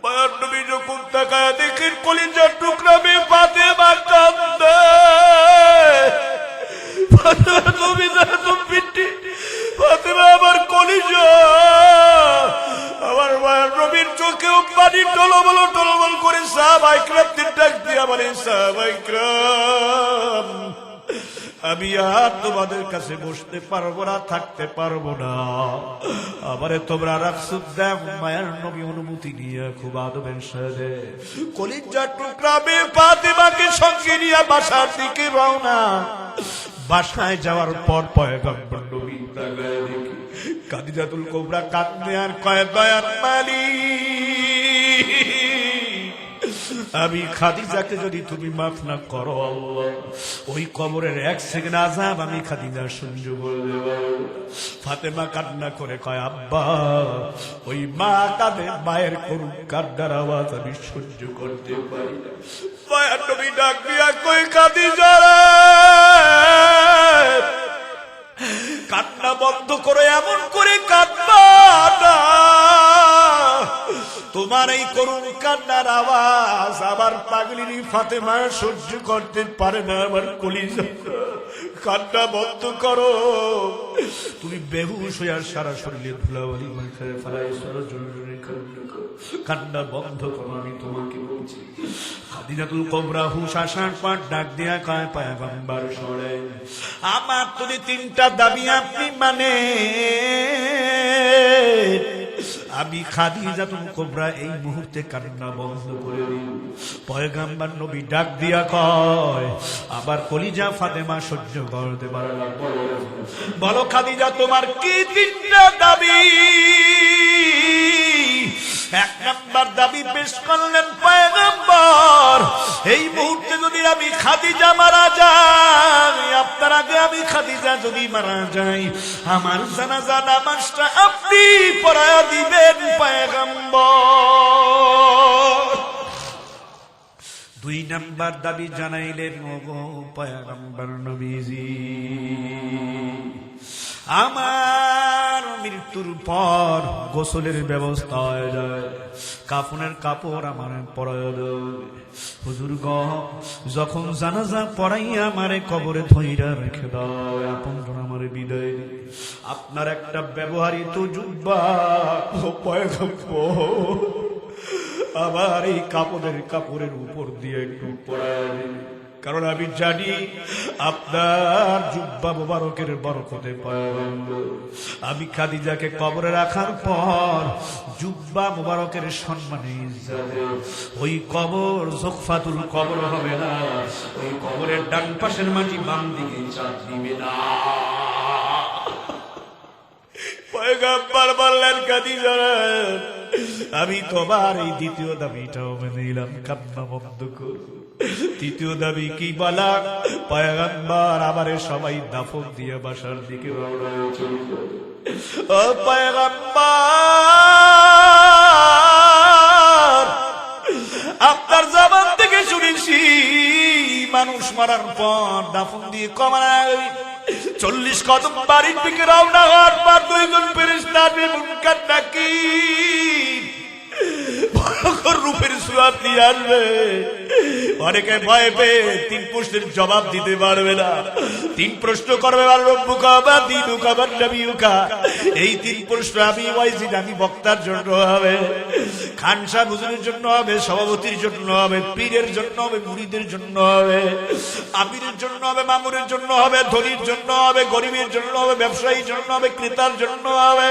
মায়ের নবী যখন তাকায় দেখেন কলিজার টুকরা মেয়ে ফাতেমা কাঁদে। ফাতেমা আমার কলিজা, আমার মায়ের নবীর চোখেও পানি টলমল টলমল করে সাহাবায়ে কিরামদের ডাক দিয়া বলে, সাহাবায়ে কিরাম আমি আর তোমাদের কাছে বসতে পারবো না, থাকতে পারবো না, আমারে তোমরা রাখছো। দেখ মায়ের নবী অনুমতি নিয়ে খুব আদবের সাথে কলিজার টুকরা মেয়ে ফাতেমাকে সঙ্গে নিয়ে বাসার দিকে রওনা। বাসায় যাওয়ার পর পয়গম্বর নবী তাকায় দেখি খাদিজাতুল কুবরা কাঁদতে আর কয়, দয়ার মালিক আমি খাদিজাকে যদি তুমি মাফ না করো আল্লাহ, ওই কবরের এক সেকেন্ড আযাব আমি খাদিজা সহ্য করে দেব। ফাতেমা কান্না করে কয়, আব্বা ওই মা কাঁদে, মায়ের করুণ কান্নার আওয়াজ আমি সহ্য করতে পারি না। মায়ের নবী ডাক দিয়া কই, খাদিজা রে কান্না বন্ধ করো, এমন করে কাঁদবা না, তোমার এই করুণ কান্নার আওয়াজ আমার পাগলিনী ফাতেমা সহ্য করতে পারে না। আমার কলিজা কান্না বন্ধ করো, তুমি বেহুশ হয়ে সারা শরীরে ধুলাবালি মাথায় ফেলাইছো, কান্না বন্ধ করো, আমি তোমাকে বলছি। খাদিজাতুল কুবরা হুশ আসার পর ডাক দিয়া কয়, পয়গম্বর শোনেন, আমার যদি তিনটা দাবি আপনি মানে, আমি খাদিজাতুল কুবরা এই মুহূর্তে কান্না বন্ধ করে দিই। পয়গম্বর নবী ডাক দিয়া কয়, আবার কলিজা ফাতেমা সহ্য করতে পারে না, বলো খাদিজা তোমার কি তিনটা দাবি? এক নাম্বার দাবি পেশ করলেন পয়গম্বর, এই মুহূর্তে যদি আমি খাদিজা মারা যাই, আপনার আগে আমি খাদিজা যদি মারা যাই, আমার জানাজা নামাজটা আপনি পড়ায়া দিবেন পয়গম্বর। দুই নাম্বার দাবি জানাইলেন, ওগো পয়গম্বর নবীজি, আমার মৃত্যুর পর গোসলের ব্যবস্থা হয়ে যায়, কাফনের কাপড় আমার পরায় দেয়। হুজুর গো, যখন জানাজা পড়াইয়া আমারে কবরে ধইরা রেখে দাও, আপনজন আমারে বিদায়, আপনার একটা ব্যবহারিত জুব্বা পয়গম্বর আবার এই কাপড়ের উপর দিয়ে একটু পরায় দিন, কারণ আমি জানি আপনার জুব্বা মুবারকের বরকতে পয়গম্বর আমি খাদিজাকে কবরে রাখার পর জুব্বা মুবারকের সম্মানে ওই কবর জোকফাতুল কবর হবে না, ওই কবরের ডান পাশের মাটি বাম দিকে চাপ দিবে না। পয়গম্বর বললেন, খাদিজা আমি তোমার এই দ্বিতীয় দাবিটাও মেনে নিলাম, কান্না বন্ধ করো। তৃতীয় দাবি কি বলা? পয়গম্বর আমারে সবাই দাফন দিয়ে বাসার দিকে রওনা হয়েছে। ও পয়গম্বর, আপনার জবান থেকে শুনেছি মানুষ মারার পর দাফন দিয়ে কমায় 40 কদম বাড়ির দিকে রওনা হওয়ার পর দুইজন ফেরেশতা মুনকার নাকির ভয়ঙ্কর রূপের সুরাত নিয়ে আসবে। অনেকে ভয় পেয়ে 3 প্রশ্নের জবাব দিতে পারবে না। 3 প্রশ্ন করবে, রব্বুকা ওয়া দীনুকা ওয়া নবিয়ুকা। এই 3 প্রশ্ন আমি ওয়াইজিদ, আমি বক্তার জন্য হবে, খান সাহেব হুজুরের জন্য হবে, সভাপতির জন্য হবে, পীরের জন্য হবে, মুরিদের জন্য হবে, আমিরের জন্য হবে, মামুরের জন্য হবে, ধনীর জন্য হবে, গরিবের জন্য হবে, ব্যবসায়ীর জন্য হবে, ক্রেতার জন্য হবে,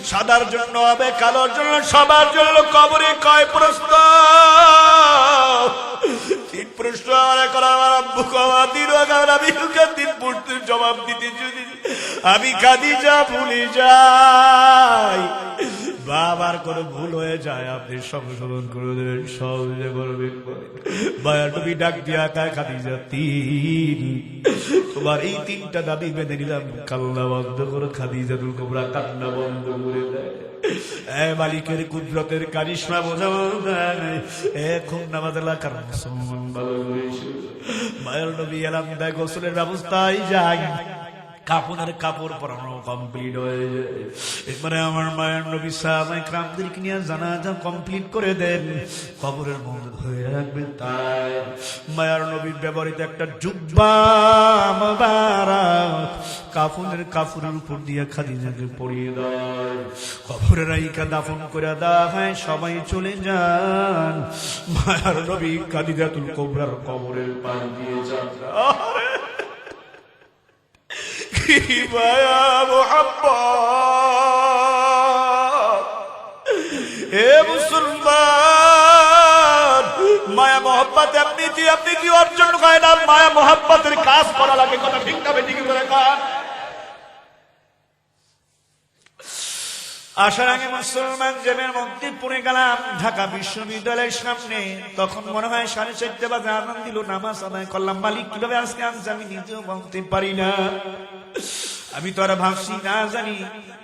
সাদার জন্য হবে, কালোর জন্য, সবার জন্য। কবরে কয় প্রশ্ন? 3 প্রশ্ন। জবাব দিতে যদি আমি খাদিজা ভুলে যাই, বাবার কোনো ভুল হয়ে যায়, আপনি সংশোধন করে দেবেন, সহজে করবেন। মায়া নবী ডাক দিয়া কায়, খাদিজা 3, তোমার এই 3টা দাবি মেনে নিলাম, কান্না বন্ধ করো। খাদিজাতুল কুবরা কান্না বন্ধ করে দেয়। মালিকের কুদরতের কারিশমা বোঝাবো নাই। এখন নামাজ এলাকার মুসলমান ভালো হয়েছে। মায়ের নবী এলাম দেয় গোসলের ব্যবস্থায় যায়, কাপড়ের কাপড় পরানো কমপ্লিট হয়ে যায়। এবারে আমার মায়ের নবী সাহাবায়ে কেরামদেরকে নিয়ে জানাজা কমপ্লিট করে দেন, কবরের মধ্যে ধরে রাখবেন। তাই মায়ের নবীর ব্যবহৃত একটা জুব্বা মোবারক কাফনের কাপড়ের উপর দিয়ে খাদিজাকে পরিয়ে দেয়, কবরের রাইকা দাফন করে দেওয়া হয়। সবাই চলে যান, মায়ের নবী খাদিজাতুল কুবরার কবরের পাশ দিয়ে যান। মায়া মোহাম্মদ, হে মুসলমান, মায়া মোহাম্মদ আপনি কি অর্জন হয় না? মায়া মোহাম্মদের কাজ করা লাগে, কথা ঠিক না বেঠিক করে কাজ। আসার আগে মুসলমান জেনের মধ্যে পড়ে গেলাম ঢাকা বিশ্ববিদ্যালয়ের সামনে। তখন মনে হয় 4:30 বাজে আজান দিল, নামাজ আদায় করলাম। মালিক কিভাবে আজকে আনছে আমি নিজেও বলতে পারি না। আমি তো আর ভাবছি না জানি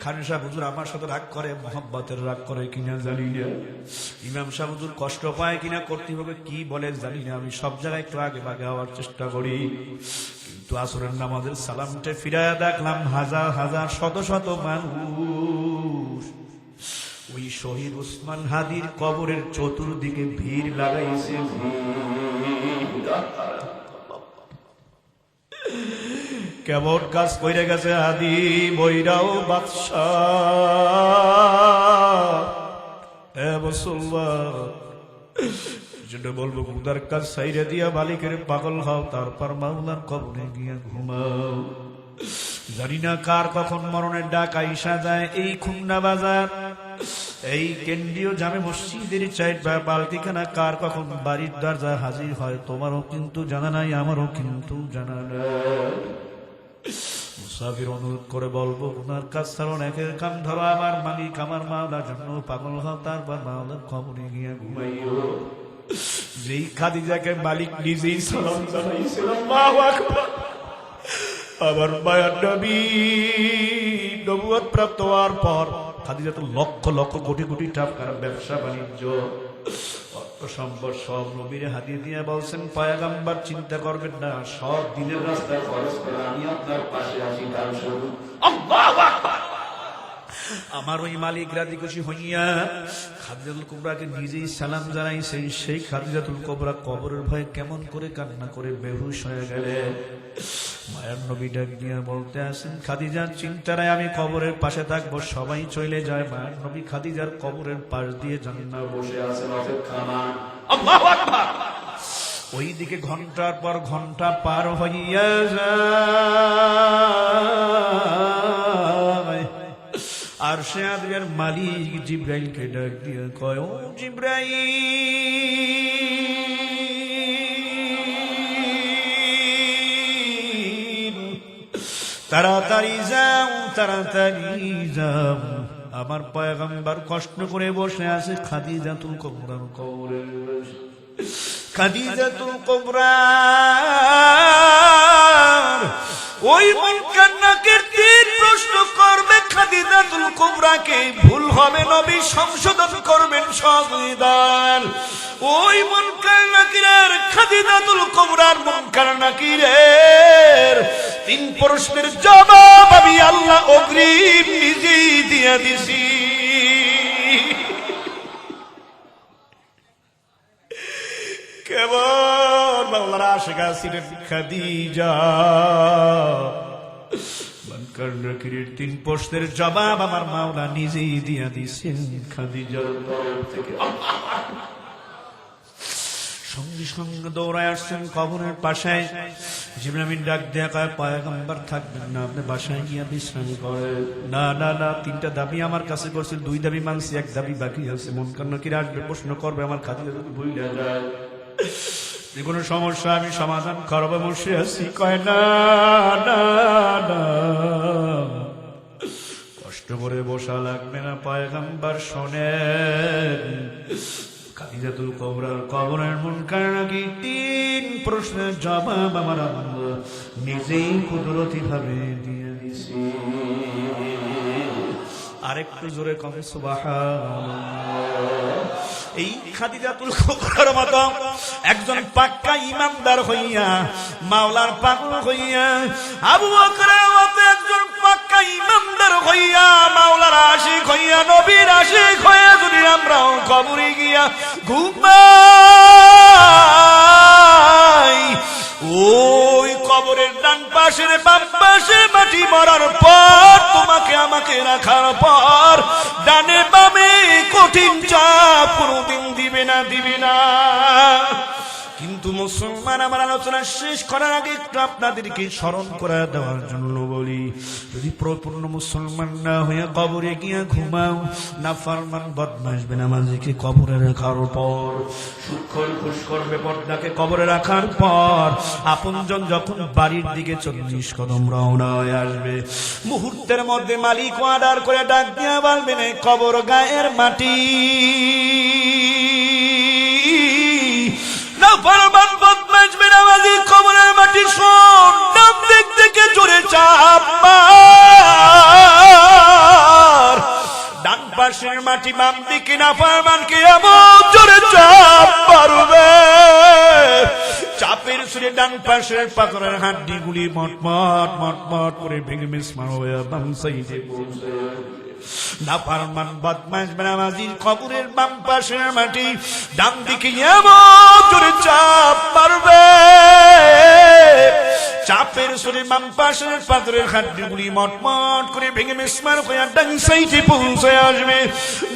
খান সাহেব হুজুর আমার সাথে রাগ করে, মোহাম্মতের রাগ করে কিনা জানি না, ইমাম সাহেব হুজুর কষ্ট পায় কিনা, কর্তৃপক্ষ কি বলে জানি না। আমি সব জায়গায় একটু আগে ভাগে হওয়ার চেষ্টা করি, কিন্তু আসরের নামাজের সালামটা ফিরায়া দেখলাম হাজার হাজার শত শত মানুষ ওই শহীদ উসমান হাদির কবরের চতুর্দিকে ভিড় লাগাইছে। কেমন কাজ করে গেছে হাদি, বৈরাও বাদশাহ। মুসলমান যেটা বলবো, মুদার কাজ সাইরে দিয়া মালিকের পাগল হও, তারপর মাওলার কবরে গিয়া ঘুমাও। জানি না কার কখন মরণের ডাক আইসা যায়। এই খুলনা বাজার, এই কেন্দ্রীয় জামে মসজিদের চাইট বা বালতিখানা কার কখন বাড়ির দরজা হাজির হয়, তোমারও কিন্তু জানা নাই, আমারও কিন্তু জানা নাই। মুসাফির অনুরোধ করে বলবো, ওনার কাজ ছাড়ুন, একের কাম ধরো, আমার মালিক আমার মাওলার জন্য পাগল হও, তারপর মাওলার কবরে গিয়া ঘুমাইও। যেই খাদিজাকে মালিক নিজেই সালাম জানাইছিল, আল্লাহু আকবার। আমার মায়ের নবী নবুয়ত প্রাপ্ত হওয়ার পর খাদিজা তো লক্ষ লক্ষ কোটি কোটি টাকার ব্যবসা বাণিজ্য অর্থ সম্পদ সব নবীর হাতিয়ে দিয়ে বলছেন, পয়গম্বর চিন্তা করবেন না, সব দিনের রাস্তায় খরচ করে আমি আপনার পাশে আছি। তার শুরু আল্লাহু আকবার। আমার ওই মালিক রাজি খুশি হইয়া খাদিজাতুল কুবরাকে নিজেই সালাম জানাইছে। সেই খাদিজাতুল কুবরা কবরের ভয়ে কেমন করে কান্না করে বেহুশ হয়ে গেলেন। মায়ের নবী ডাক দিয়ে বলতে আসেন, খাদিজার চিন্তা নাই, আমি কবরের পাশে থাকবো। সবাই চলে যায়, মায়ের নবী খাদিজার কবরের পাশ দিয়ে জান্নাতে বসে আছেন অপেক্ষামান। আল্লাহু আকবার। ওইদিকে ঘন্টার পর ঘন্টা পার হইয়া যায়, আর সে আদরের মালিক জিব্রাইলকে ডাক দিয়ে কয়, ও জিব্রাইল, তাড়াতাড়ি যাও, তাড়াতাড়ি যাও, আমার পয়গম্বর কষ্ট করে বসে আছে খাদিজাতুল কুবরার কবরে। খাদিজাতুল কুবরা ওই মুনকার নাকির তিন প্রশ্ন করবে খাদিজাতুল কুবরাকে, ভুল হবে নবী সংশোধন করবেন সংবিধান। ওই মুনকার নাকিরের খাদিজাতুল কুবরার মুনকার নাকিরের তিন প্রশ্নের জবাব আমি আল্লাহ অগ্রিম নিজেই দিয়া দিছি। কেমন মাওলানা আশিক ছিলেন খাদিজা, মুনকার নাকিরের তিন প্রশ্নের জবাব আমার মাওলা নিজেই দিয়া দিছেন খাদিজার তরফ থেকে। সঙ্গে সঙ্গে দৌড়ায় আসছেন কবরের পাশে। জিবরাইল ডাক দেয়া কয়, পয়গম্বর থাকবেন না, আপনি বাসায় গিয়া বিশ্রাম করেন। না না না, তিনটা দাবি আমার কাছে করছে, দুই দাবি মানছি, এক দাবি বাকি আছে। মুনকার নাকির আসবে, প্রশ্ন করবে, আমার খাদিজা যদি ভুলে যায়, যে কোনো সমস্যা আমি সমাধান করবো, বসে আছি। কয় না না না, কষ্ট করে বসা লাগবে না, পয়গম্বর শোনেন। খাদিজাতুল কুবরার কবরের মুনকার নাকির তিন প্রশ্নের জবাব আমার আল্লাহ নিজেই কুদরতি ভাবে দিয়ে দিছি। আর আরেকটু জোরে কবে সুবহানাল্লাহ। এই খাদিজাতুল কুবরার মতো একজন পাক্কা ইমানদার হইয়া, মাওলার পাগল হইয়া, আবু বকরের মতো একজন পাক্কা ইমানদার হইয়া, মাওলার আশিক হইয়া, নবীর আশিক হইয়া যদি আমরাও কবরে গিয়া ঘুমাই, ওই কবরের ডান পাশের বাম পাশে মাটি মরার পর, তোমাকে আমাকে রাখার পর ডানে বামে কঠিন চাপ কোনদিন দিবে না, দিবে না। কিন্তু মুসলমান, আমার আলোচনা শেষ করার আগে একটু আপনাদেরকে স্মরণ করে দেওয়ার জন্য বলি, যদি পরিপূর্ণ মুসলমান না হয়ে কবরে গিয়ে ঘুমাও, নাফরমান বদমাশ বেনামাজিকে কবরে রাখার পর, সুদখোর ঘুষখোর বেপরদাকে কবরে রাখার পর, আপনজন যখন বাড়ির দিকে 40 কদম রওনা হয়ে আসবে, মুহূর্তের মধ্যে মালিক অর্ডার করে ডাক দিয়া বলবেন, কবর গায়ের মাটি, নাফরমান বদমাশ বেনামাজি কবরের মাটি শোন, ডান দিক থেকে জোরে চাপ মার, ডান পাশের মাটি বাম দিকে নাফরমানকে এমন জোরে চাপ মারবে, চাপের সুরে ডান পাশের পাথরের হাড্ডিগুলি মটমট মটমট করে ভেঙে মিসমার হয়ে বাম সাইডে পৌঁছে। নাফরমান বদমাশ বেনামাজির কবরের বাম পাশের মাটি ডান দিকে এমন জোরে চাপ মারবে, চাপের সুরে বাম পাশের পাথরের হাড্ডিগুলি মটমট করে ভেঙে মিসমার হয়ে ডান সাইডে পৌঁছে আসবে।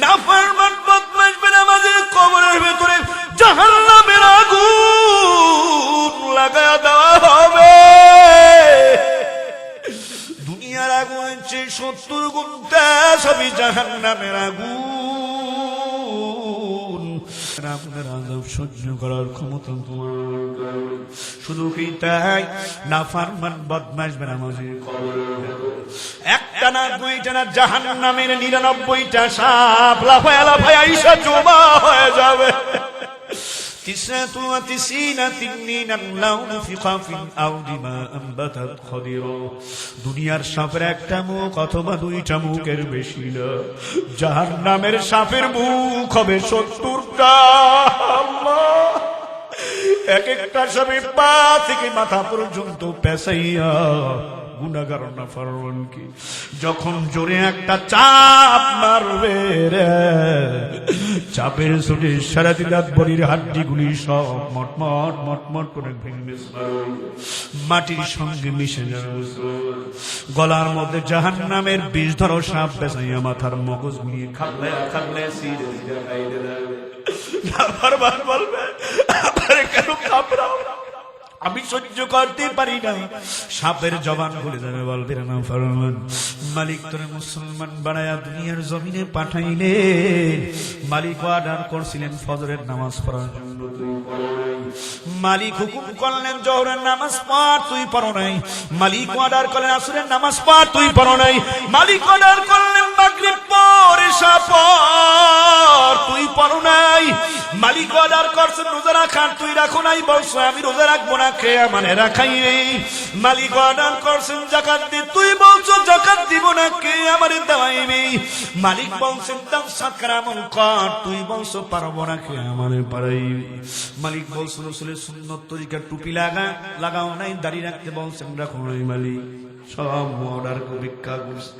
নাফরমান বদমাশ বেনামাজির কবরের ভেতরে জাহান্নামের আগুন লাগায়া দেওয়া হবে। দুনিয়ার আগুন 70 গুণ তেজ হবে জাহান্নামের আগুন। আপনার আযাব সহ্য করার ক্ষমতা তোমার, শুধু কি তাই, নাফরমান বদমাশ বেনামাজির কবরের ভেতরে একটা না দুইটা না জাহান্নামের 99টা সাপ লাফায়া লাফায়া আইসা জমা হয়ে যাবে। 99 তিন্নিনা লাউন ফি খাফিন আও দিমা আনবাতাত খাদিরা। দুনিয়ার সাপের একটা মুখ অথবা দুইটা মুখের বেশি না, জাহান্নামের সাপের মুখ হবে 70টা। আল্লাহ, এক একটা সাপে পা থেকে মাথা পর্যন্ত পেঁচাইয়া গুনাহগার নাফরমানকে যখন জোরে একটা চাপ মারবে রে, চাপের সুরে সারা দিন বডির হাড্ডিগুলি সব মটমট মটমট করে ভেঙে মাটির সঙ্গে মিশে যাবে। গলার মধ্যে জাহান্নামের বিষ ধরো সাপ পেঁচাইয়া মাথার মগজ গুলিয়ে খাবলে খাবলে সিরে সিরে খাইতে যাবে। বারবার বলবে, আরে কেন কামড়াও, আমি সহ্য করতে পারি না। সাপের জবান খুলে যাবে, বলবে না ফরমান মালিক তোরে মুসলমান বানায়া দুনিয়ার জমিনে পাঠাইলে, মালিক অর্ডার করছিলেন ফজরের নামাজ পড়ার জন্য, তুই পড়ো নাই। মালিক হুকুম করলেন জোহরের নামাজ পড়, তুই পড়ো নাই। মালিক অর্ডার করলেন আসরের নামাজ পড়, তুই পড়ো নাই। মালিক অর্ডার করলেন মাগরিব পড়, ইশা পড়, তুই পড়ো নাই। মালিক অর্ডার করছেন রোজা রাখার, তুই রাখো নাই, বলছো আমি রোজা রাখবো না, খেয়ে মানে রাখাই নেই। মালিক অর্ডার করছেন যাকাত দে, তুই বলছো যাকাত দিব না, কে আমারে দেওয়াই নেই। মালিক বলছেন দাম সাদকা আমল কর, তুই বলছো পারবো না, কে আমারে পারাই। মালিক বলছেন রাসূলের সুন্নত তরিকা টুপি লাগাও নাই, দাঁড়িয়ে রাখতে বলছেন রাখো নাই। মালিক সব অর্ডার ভিক্ষা করছে,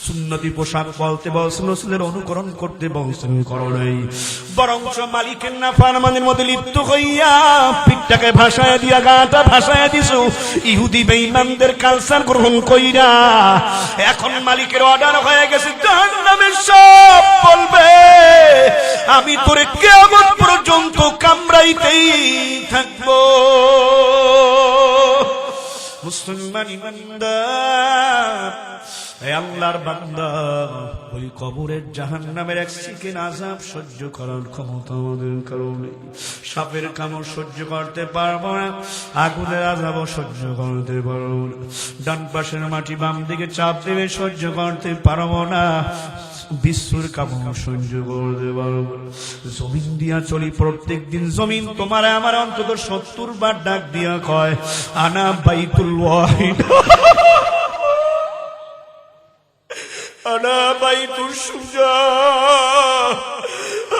সুন্নতি পোশাক পরতে বলছেন, রাসূলের অনুকরণ করতে বলছেন, করো নাই। বরঞ্চ মালিকের নাফরমানির মধ্যে লিপ্ত হইয়া পিঠটাকে ভাসায় দিয়া গাটা ভাসায় দিছো, ইহুদি বেঈমানদের কালচার গ্রহণ কইরা। এখন মালিকের অর্ডার হয়ে গেছে, জাহান্নামের সব বলবে আমি তোরে কিয়ামত পর্যন্ত কামড়াইতেই থাকবো। মুসলমান ইমানদার, আল্লাহর বান্দা, ওই কবরের জাহান্নামের এক সেকেন্ড আযাব সহ্য করার ক্ষমতা আমাদের কারণে। সাপের কামড় সহ্য করতে পারবো না, আগুনের আযাবও সহ্য করতে পারবো না, ডান পাশের মাটি বাম দিকে চাপ দেবে সহ্য করতে পারবো না, বিশ্বর কামড় সহ্য করতে পারবো না। জমিন দিয়া চলি, প্রত্যেক দিন জমিন তোমার আমার অন্তত 70 বার ডাক দিয়া কয়, আনা বাইতুল ওয়াহিদ, আনা বাইতুশ সুজা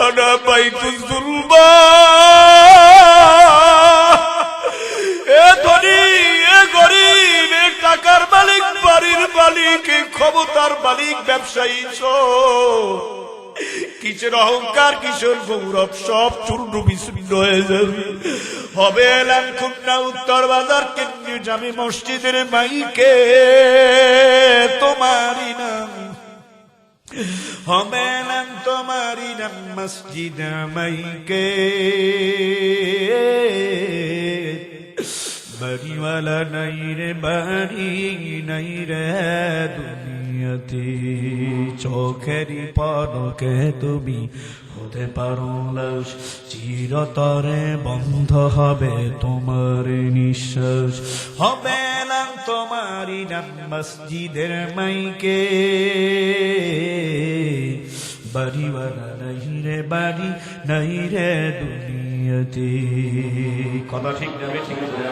আনা বাইতুজ যুলমা। এ ধনী, এ গরিব, এ টাকার মালিক, বাড়ির মালিক, ক্ষমতার মালিক, ব্যবসায়ী, কিসের অহংকার, কিসের গৌরব, সব চূর্ণ বিচূর্ণ হয়ে যাবে। হবে এলান খুলনা উত্তর বাজার কেন্দ্রীয় জামে মসজিদের মাইকে তোমারই নাম, হবে এলান তোমারই নাম মসজিদ মাইকে। বাড়িওয়ালা নাই রে বাড়ি নাই রে দুনিয়াতে, চোখেরই পলকে তুমি হতে পারো লাশ, চিরতরে বন্ধ হবে তোমার নিঃশ্বাস। হবে না তোমারই নাম মসজিদের মাইকে, বাড়িওয়ালা নাই রে বাড়ি নাই রে দুনিয়াতে। কথা ঠিক যাবে, ঠিক আছে।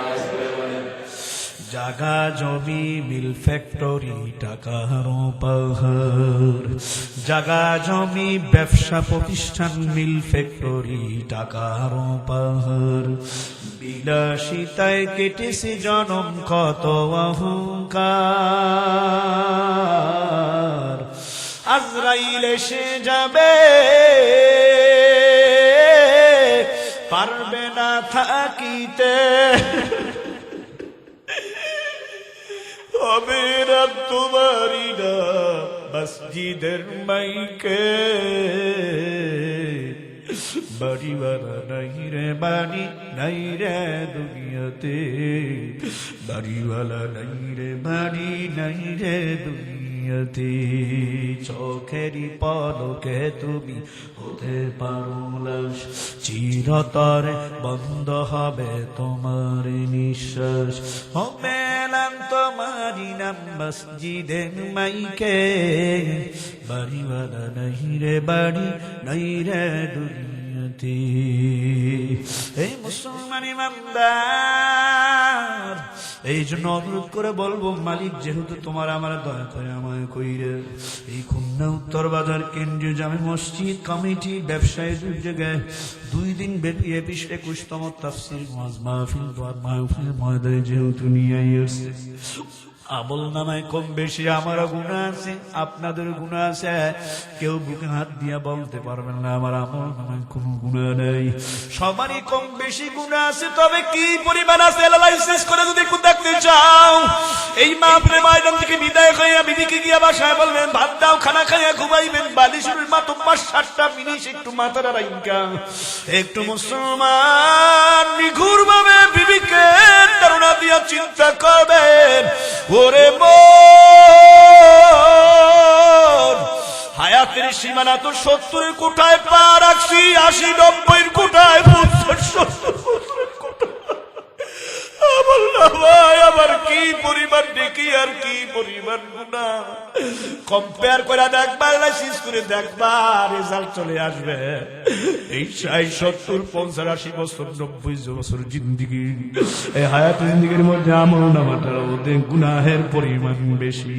জাগা জমি মিল ফ্যাক্টরি টাকার পাহাড়, জাগা জমি ব্যবসা প্রতিষ্ঠান মিল ফ্যাক্টরি টাকার পাহাড়, বিলাসিতায় কেটেছে জনম কত অহংকার। আজরাইল এসে যাবে পারবে না থাকিতে, হবে না তোমারই না মসজিদের মাইকে, বাড়িওয়ালা নাই রে বাড়ি নাই রে দুনিয়াতে, বাড়িওয়ালা নাই রে বাড়ি নাই রে দুনিয়াতে। চোখেরই পলকে তুমি হতে পারো লাশ, চিরতরে বন্ধ হবে তোমার নিঃশ্বাস। হবে না তোমারই নাম মসজিদের মাইকে, বাড়িওয়ালা নাই রে বাড়ি নাই রে দুনিয়াতে। এই মুসলমান ইমানদার, এই জন্য অনুরোধ করে বলবো, মালিক যেহেতু তোমার আমার দয়া করে আমায় কইরে এই খুলনা উত্তর বাজার কেন্দ্রীয় জামে মসজিদ কমিটি ব্যবসায়ী জায়গায় 2 দিন ব্যাপী 21তম তাফসীর মাহফিল ময়দানে যেহেতু নিয়ে আসছে, আমল নামায় কম বেশি আমারও গুনাহ আছে, আপনাদের গুনাহ আছে। কেউ বুকে হাত দিয়া বলতে পারবেন না আমার আমল নামায় কোনো গুনাহ নেই, সবারই কম বেশি গুনাহ আছে। তবে কি পরিমাণ আছে অ্যানালাইসিস করে যদি একটু দেখতে চাও, এই মাহফিলের ময়দান থেকে বিদায় হয়ে বিদিকে গিয়া বাসায় বলবেন ভাত দাও, খানা খাইয়া ঘুমাইবেন, বালিশের মাত্র 5-7টা মিনিট একটু মাথাটা রাইকা একটু মুসলমান নিঘুর ভাবে বিবিকে ধারণা দিয়া চিন্তা করবেন। ওরে মন, হায়াতের সীমানা তো 70 কোঠায় পা রাখছি, 80-90 কোঠায়, 50-70 কোঠায়। আবার কি পরিমাণ দেখি আর কি পরিমাণ গুনাহ, কম্পেয়ার করে দেখবা, অ্যানালাইসিস করে দেখবা, রেজাল্ট চলে আসবে। এই 60-70-50-80 বছর 90 বছর জিন্দিগি, এই হায়াত জিন্দিগির মধ্যে আমল নামাটার মধ্যে গুনাহের পরিমাণ বেশি।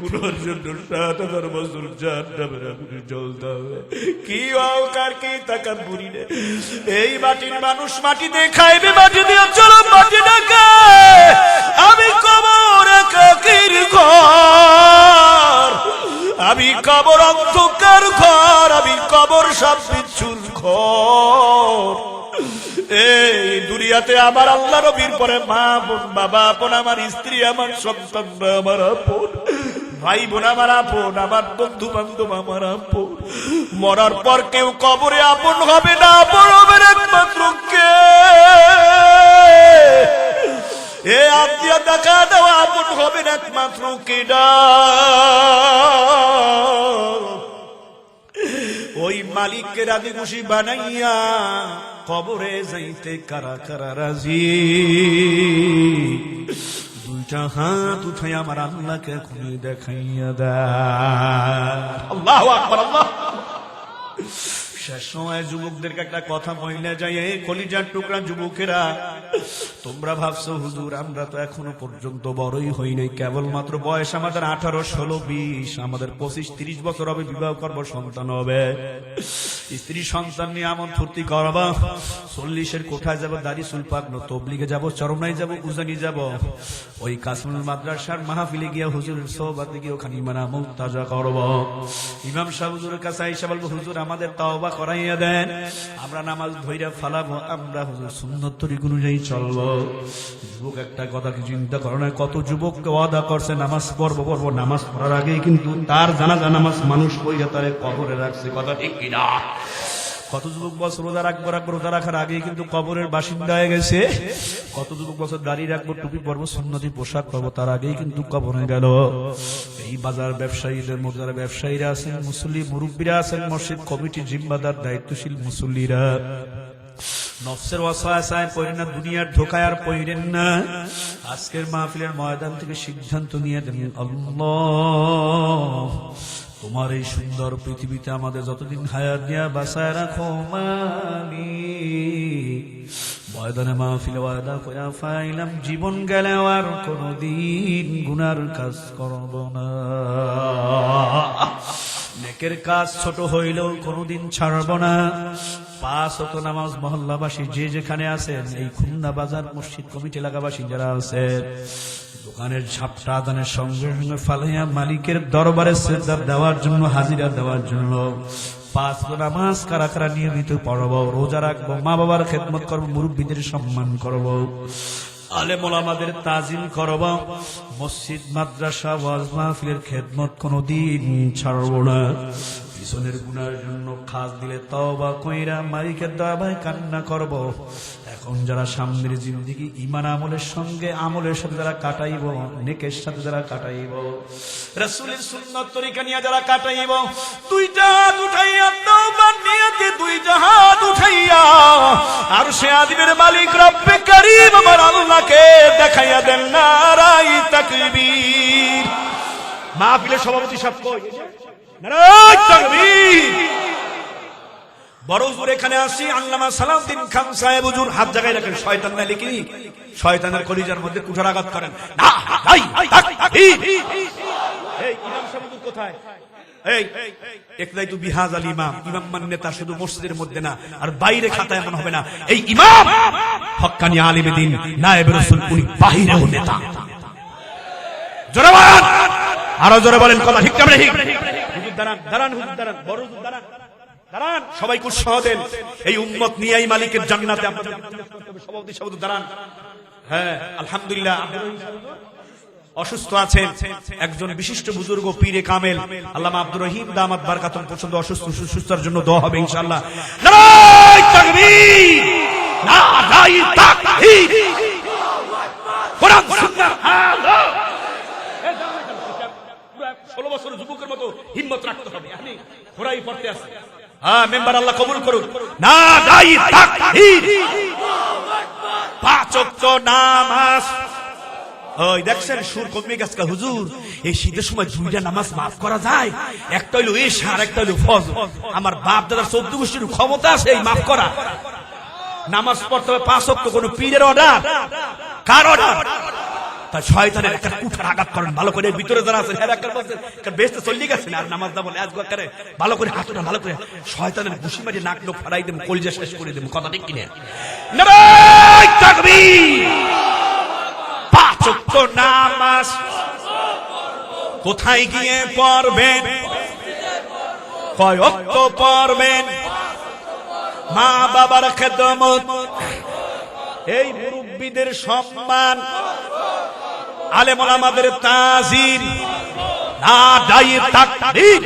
গুনার জন্য 7,000 বছর জাহান্নামের আগুনে জ্বলতে হবে। কি অহংকার, কি তাকাব্বুরি রে! এই মাটির মানুষ মাটিতে খাইবে, মাটি দিয়ে চলো মাটি ডাকে। আমি কবর একাকির ঘর, আমি কবর অন্ধকার ঘর, আমি কবর সব বিচ্ছুর ঘর। এই দুনিয়াতে আমার আল্লাহ নবীর পরে মা বোন বাবা আপন, আমার স্ত্রী আমার সন্তান আমার আপন, ভাই বোন আমার আপন, আমার বন্ধু বান্ধব আমার আপন। মরার পর কেউ কবরে আপন হবে না, আপন হবে একমাত্র কে? এ আত্মীয় দেখা দেওয়া আপন হবে না একমাত্র কেডা? ওই মালিককে রাজি খুশি বানাইয়া কবরে যাইতে কারা কারা রাজি? 2টা হাত উঠাই আমার আল্লাহকে খুলে দেখাইয়া দেয়। আল্লাহু আকবার। আল্লাহ শেষ সময় যুবকদেরকে একটা কথা বলে যাই, এই কলিজার টুকরা যুবকেরা, তোমরা ভাবছো হুজুর আমরা তো এখনো পর্যন্ত বড়ই হই নাই, কেবলমাত্র বয়স আমাদের 18, 16, 20, আমাদের 25, 30 বছর হবে, বিবাহ করবো, সন্তান হবে, স্ত্রী সন্তান নিয়ে আমন ফুর্তি করবা, 40-এর কোঠায় যাবো, দাড়ি চুল পাকনো, তবলিগে যাবো, চরমনাই যাবো, উজানি যাবো, ওই কাসমুল মাদ্রাসার মাহফিলে গিয়ে হুজুরের সোহবতে গিয়ে ওখানে ইমান আমল তাজা করবো। ইমাম সাহেব হুজুরের কাছে আইসা বলবো, হুজুর আমাদের তাওবা করাইয়া দেন, আমরা নামাজ ধইরা ফালাবো, আমরা হুজুর সুন্নত তরিক অনুযায়ী চলবো। যুবক একটা কথা কি চিন্তা করো না, কত যুবককে ওয়াদা করছে নামাজ পড়বো, নামাজ পড়ার আগেই কিন্তু তার জানাজা নামাজ মানুষ পড়িয়া তারে কবরে রাখছে, কথা ঠিক কিনা? কত যুবক বছর রোজা রাখবো, রোজা রাখার আগেই কিন্তু কবরের বাসিন্দা হয়ে গেছে। কত যুবক বছর দাঁড়িয়ে রাখবো, টুপি পরবো, সুন্নতি পোশাক পরবো, তার আগেই কিন্তু কবরে গেল। এই বাজার ব্যবসায়ীদের মধ্যে যারা ব্যবসায়ীরা আছেন, মুসল্লি মুরব্বীরা আছেন, মসজিদ কমিটির জিম্মাদার দায়িত্বশীল মুসল্লিরা, নফসের ওয়াসওয়াসায় পড়েন না, দুনিয়ার ধোকায় আর পড়েন না। আজকের মাহফিলের ময়দান থেকে সিদ্ধান্ত নিয়ে দেন, আল্লাহ তোমার এই সুন্দর পৃথিবীতে আমাদের যতদিন হায়াত দিয়া বাঁচায় রাখো মালিক। ময়দানে মাহফিলে ওয়াদা কইরা ফাইলাম, জীবন গেলে আর কোনদিন গুনার কাজ করব না, নেকের কাজ ছোট হইলেও কোনদিন ছাড়ব না। 5 ওয়াক্ত নামাজ মহল্লাবাসী যে যেখানে আছেন, এই খুলনা বাজার মসজিদ কমিটি এলাকাবাসী যারা আছেন, দোকানের ঝাপটা আদানের সঙ্গে সঙ্গে ফালাইয়া মালিকের দরবারে সেজদা দেওয়ার জন্য, হাজিরা দেওয়ার জন্য 5 ওয়াক্ত নামাজ কারা কারা নিয়মিত পড়ব, রোজা রাখবো, মা বাবার খেদমত করবো, মুরব্বীদের সম্মান করব, আলেম ওলামাদের তাজিম করব, মসজিদ মাদ্রাসা ওয়াজ মাহফিলের খেদমত কোনদিন ছাড়ব না। পিছনের গুনার জন্য খাস দিলে তওবা কইরা মালিকের দরবারে কান্না করব। এখন যারা সামনের জিন্দেগি ঈমান আমলের সাথে যারা কাটাইব, নেকের সাথে যারা কাটাইব, রাসূলের সুন্নাত তরিকা নিয়ে যারা কাটাইব, 2টা হাত উঠাইয়া তওবার নিয়তে 2টা হাত উঠাইয়া আরশে আযিমের মালিক রব্বে কারীম আমার আল্লাহকে দেখাইয়া দেন, নারায়ে তাকবীর। মাহফিলের সভাপতি সাহেব কই? নারায়ে তাকবীর। বড় হুজুর এখানে আসি, আল্লামা সালাউদ্দিন খান সাহেব হুজুর, হাত জায়গায় রাখেন, শয়তান না লিখি, শয়তানের কলিজার মধ্যে কুঠারাঘাত করেন। নারায়ে তাকবীর। এই ইমাম সাহেব হুজুর কোথায়? এই একলাই তো বিহাজ আল ইমাম, ইমাম মান নেতা শুধু মসজিদের মধ্যে না, আর বাইরে খাতা এমন হবে না, এই ইমাম হক্কানি আলিমে দ্বীন নায়েবে রাসূল, উনি বাহিরেও নেতা। জোরে বলেন, আরো জোরে বলেন, কথা ঠিক না ঠিক? হুজুর দাঁড়ান, দাঁড়ান হুজুর দাঁড়ান, বড় হুজুর দাঁড়ান, দাঁড়ান, সবাইকে উৎসাহ দেন। এই উম্মত নিয়েই মালিকের জান্নাতে আপনাদের সভাপতি সাহেব দাঁড়ান। হ্যাঁ আলহামদুলিল্লাহ, অসুস্থ আছেন একজন বিশিষ্ট বুজুর্গ পীরে কামেল আল্লামা আব্দুর রহিম দামাত বারকাতুম পছন্দ, অসুস্থ সুস্থতার জন্য দোয়া হবে ইনশাআল্লাহ। নারায়ে তাকবীর, নারায়ে তাকবীর, কোরআন সুন্নাহ। 16 বছর যুবকের মতো হিম্মত রাখতে হবে। আমি ঘোড়াই পড়তে আসি। হ্যাঁ মেম্বার আল্লাহ কবুল করুন। নারায়ে তাকবীর, 5 ওয়াক্ত নামাজ। ওই দেখছেন সুর কমে গেছে হুজুর, এই শীতের সময় 2টা নামাজ মাফ করা যায়, একটা হইলো এশা আর একটা হইলো ফজর। আমার বাপ দাদার 14 গোষ্ঠীর ক্ষমতা আছে এই মাফ করা। নামাজ পড়তে হবে 5 ওয়াক্ত, কোন পীরের অর্ডার, কার অর্ডার? তাই শয়তানের একটা কুঠার আঘাত করেন ভালো করে। ভিতরে যারা আছেন হ্যাঁ একটা বলছেন বেহেশতে চলে গেছেন, আর নামাজ না বলে আজকে করে ভালো করে হাতটা ভালো করে শয়তানের ঘুষি মারি নাক লোক ফাড়াই দেব, কলিজা শেষ করে দেব, কথা ঠিক কিনা? নারায়ে তাকবীর। 5 ওয়াক্ত নামাজ কোথায় গিয়ে পড়বেন? কয় ওয়াক্ত পড়বেন? মা বাবার খেদমত, এই মুরব্বীদের সম্মান, আলেম ওলামাদের তাজিম, নারায়ে তাকবীর।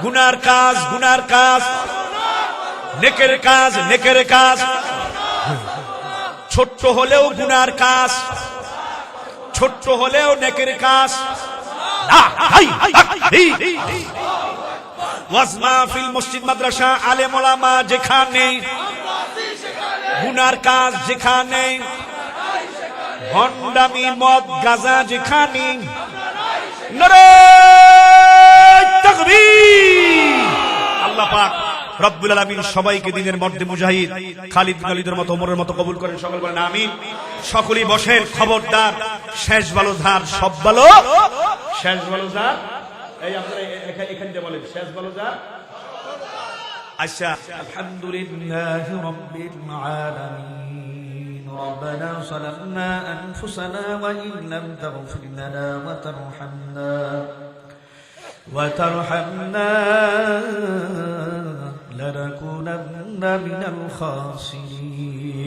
গুনার কাজ, গুনার কাজ, নেকের কাজ, নেকের কাজ, ছোট্ট হলেও গুনার কাজ, ছোট্ট হলেও নেকের কাজ। নারায়ে তাকবীর। ওয়াজ মাহফিল, মসজিদ মাদ্রাসা, আলেম ওলামা যেখানে, গুনার কাজ যেখানে, ভণ্ডামি মদ গাঁজা যেখানে, নারায়ে তাকবীর। আল্লাহ পাক রব্বুল আলামিন সবাইকে দিনের মধ্যে মুজাহিদ খালিদ খালিদের মতো ওমরের মতো কবুল করেন। সকল বলেন আমিন। সকলেই বসেন। খবরদার, শেষ ভালো ধার, সব ভালো শেষ ভালো ধার। এই আপনারা এখান থেকে বলেন শেষ ভালো ধার। আচ্ছা, আলহামদুলিল্লাহি রাব্বিল আলামিন। রব্বানা যালামনা আনফুসানা ওয়া ইন লাম তাগফির লানা ওয়া তারহামনা লানাকুনান্না মিনাল খাসিরিন।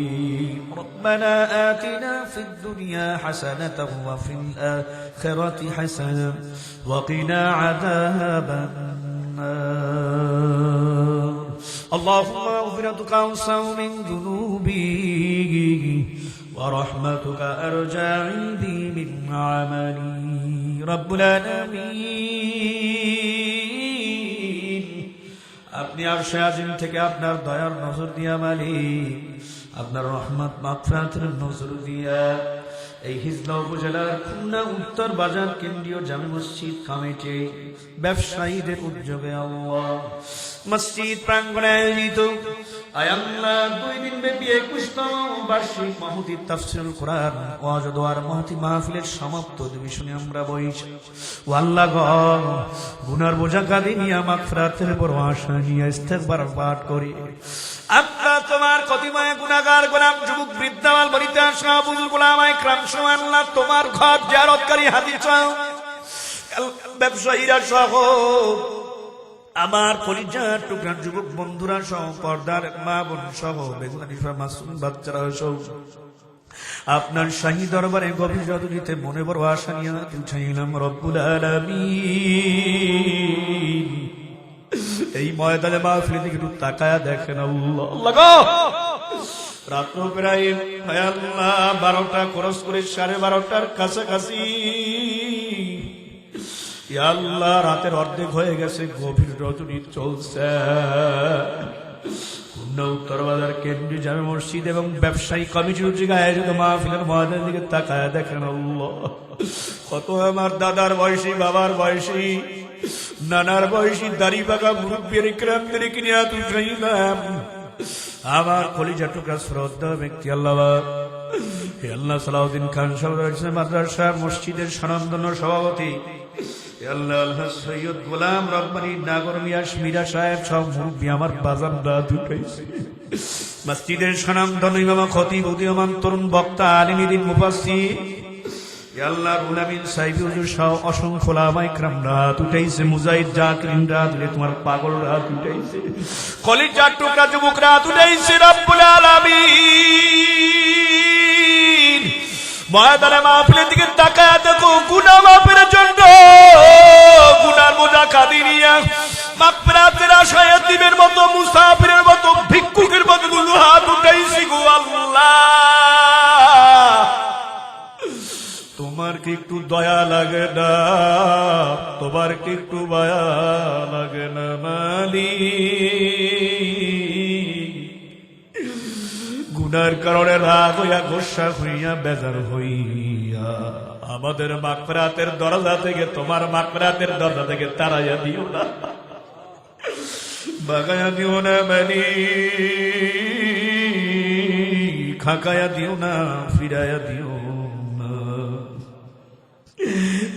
ربنا آتنا في الدنيا حسنة وفي الآخرة حسنة وقنا عذاب النار. اللهم مغفرتك أوسع من ذنوبي ورحمتك أرجى عندي من عملي. رب العالمين আপনি আরশে আজিম থেকে আপনার দয়ার নজর দিয়া মালিক, আপনার রহমত মাগফিরাতের নজর দিয়া এই হিজলা উপজেলার খুলনা উত্তর বাজার কেন্দ্রীয় জামে মসজিদ কমিটি ব্যবসায়ীদের উদ্যোগে আল্লাহ মসজিদ প্রাঙ্গণে আয়োজিত আয় আল্লাহ 2 দিন ব্যাপী 21তম বার্ষিক মাহফিল তাফসীরুল কোরআন ওয়াজ ও দোয়ার মাহফিল মাহফিলের সমাপ্ত অধিবেশনে আমরা বইছি। ও আল্লাহ গো, গুনার বোঝা কাঁধে নিয়ে মাগফিরাতের বড় আশা নিয়ে ইস্তেগফার পাঠ করি। আল্লাহ তোমার কতিময় গুনাহগার গোলাম যুবক বৃদ্ধাল বনিতা সহ বুজুর্গ ওলামায়ে কেরাম সহ আল্লাহ তোমার ঘর জিয়ারতকারী হাজির সহ ব্যবসায়ীরা সহ আমার কলিজার টুকরা যুবক বন্ধুরা সহ পর্দার মা বোন সহ বেগুনিফা মাসুম বাচ্চারা সহ আপনার শাহী দরবারে গভীর রজনীতে মনে বড় আশা নিয়ে উঠাইলাম। রব্বুল আলামিন এই ময়দানে মাহফিলের দিকে একটু তাকায়া দেখেন আল্লাহ। আল্লাহ গো, রাত প্রায় আল্লাহ 12টা ক্রস করে 12:30টার কাছাকাছি। ইয়া আল্লাহ, রাতের অর্ধেক হয়ে গেছে, গভীর রজনী চলছে। খুলনা উত্তর বাজার কেন্দ্রীয় জামে মসজিদ এবং ব্যবসায়ী কমিটির উদ্যোগে আয়োজিত মাহফিলের ময়দানের দিকে তাকায়া দেখেন আল্লাহ। কত আমার দাদার বয়সী, বাবার বয়সী, নানার বয়সী দাড়ি বাগা মুরব্বির ইকরামদের কিনিয়া তুইলাম। আমার কলিজা টুকরা শ্রদ্ধা ব্যক্তি আল্লাহ আল্লাহ সালাউদ্দিন খান সাহেব মাদ্রাসা মসজিদের স্বনামধন্য সভাপতি আল্লাহ আল্লাহ সৈয়দ গোলাম রব্বানী নাগর মিয়াস মীরা সাহেব সব মুরব্বী আমার বাজান রাত উঠাইছে। মসজিদের স্বনামধন্য ইমাম খতিব উদীয়মান তরুণ বক্তা আলিমুদ্দিন মুফাসসির আল্লাহর উলামিন সাহেবী হুজুর সহ অসংখ্য ওলামায়ে কেরাম রাত উঠাইছে। মুজাহিদ জাকিরিন রাত উঠে তোমার পাগল রাত উঠাইছে। কলিজার টুকরা যুবক রাত উঠাইছে। রব্বুল আলামিন ময়দানে মাহফিলের দিকে তাকায়া দেখো, গুনাহ মাফের জন্য গুনার বোঝা কাঁধে নিয়া মাগফিরাতের আশায় এতিমের মতো, মুসাফিরের মতো, ভিক্ষুকের মতো দুটো হাত উঠাইছি গো আল্লাহ। তোমার কি একটু দয়া লাগে না? তোমার কি একটু মায়া লাগে না মালিক? গুনার কারণে রাগ হইয়া, গোসা হইয়া, বেজার হইয়া আমাদের মাগফিরাতের দরজা থেকে, তোমার মাগফিরাতের দরজা থেকে তাড়াইয়া দিও না, বাগায়া দিও না মালিক, খাকায়া দিও না, ফিরাইয়া দিও।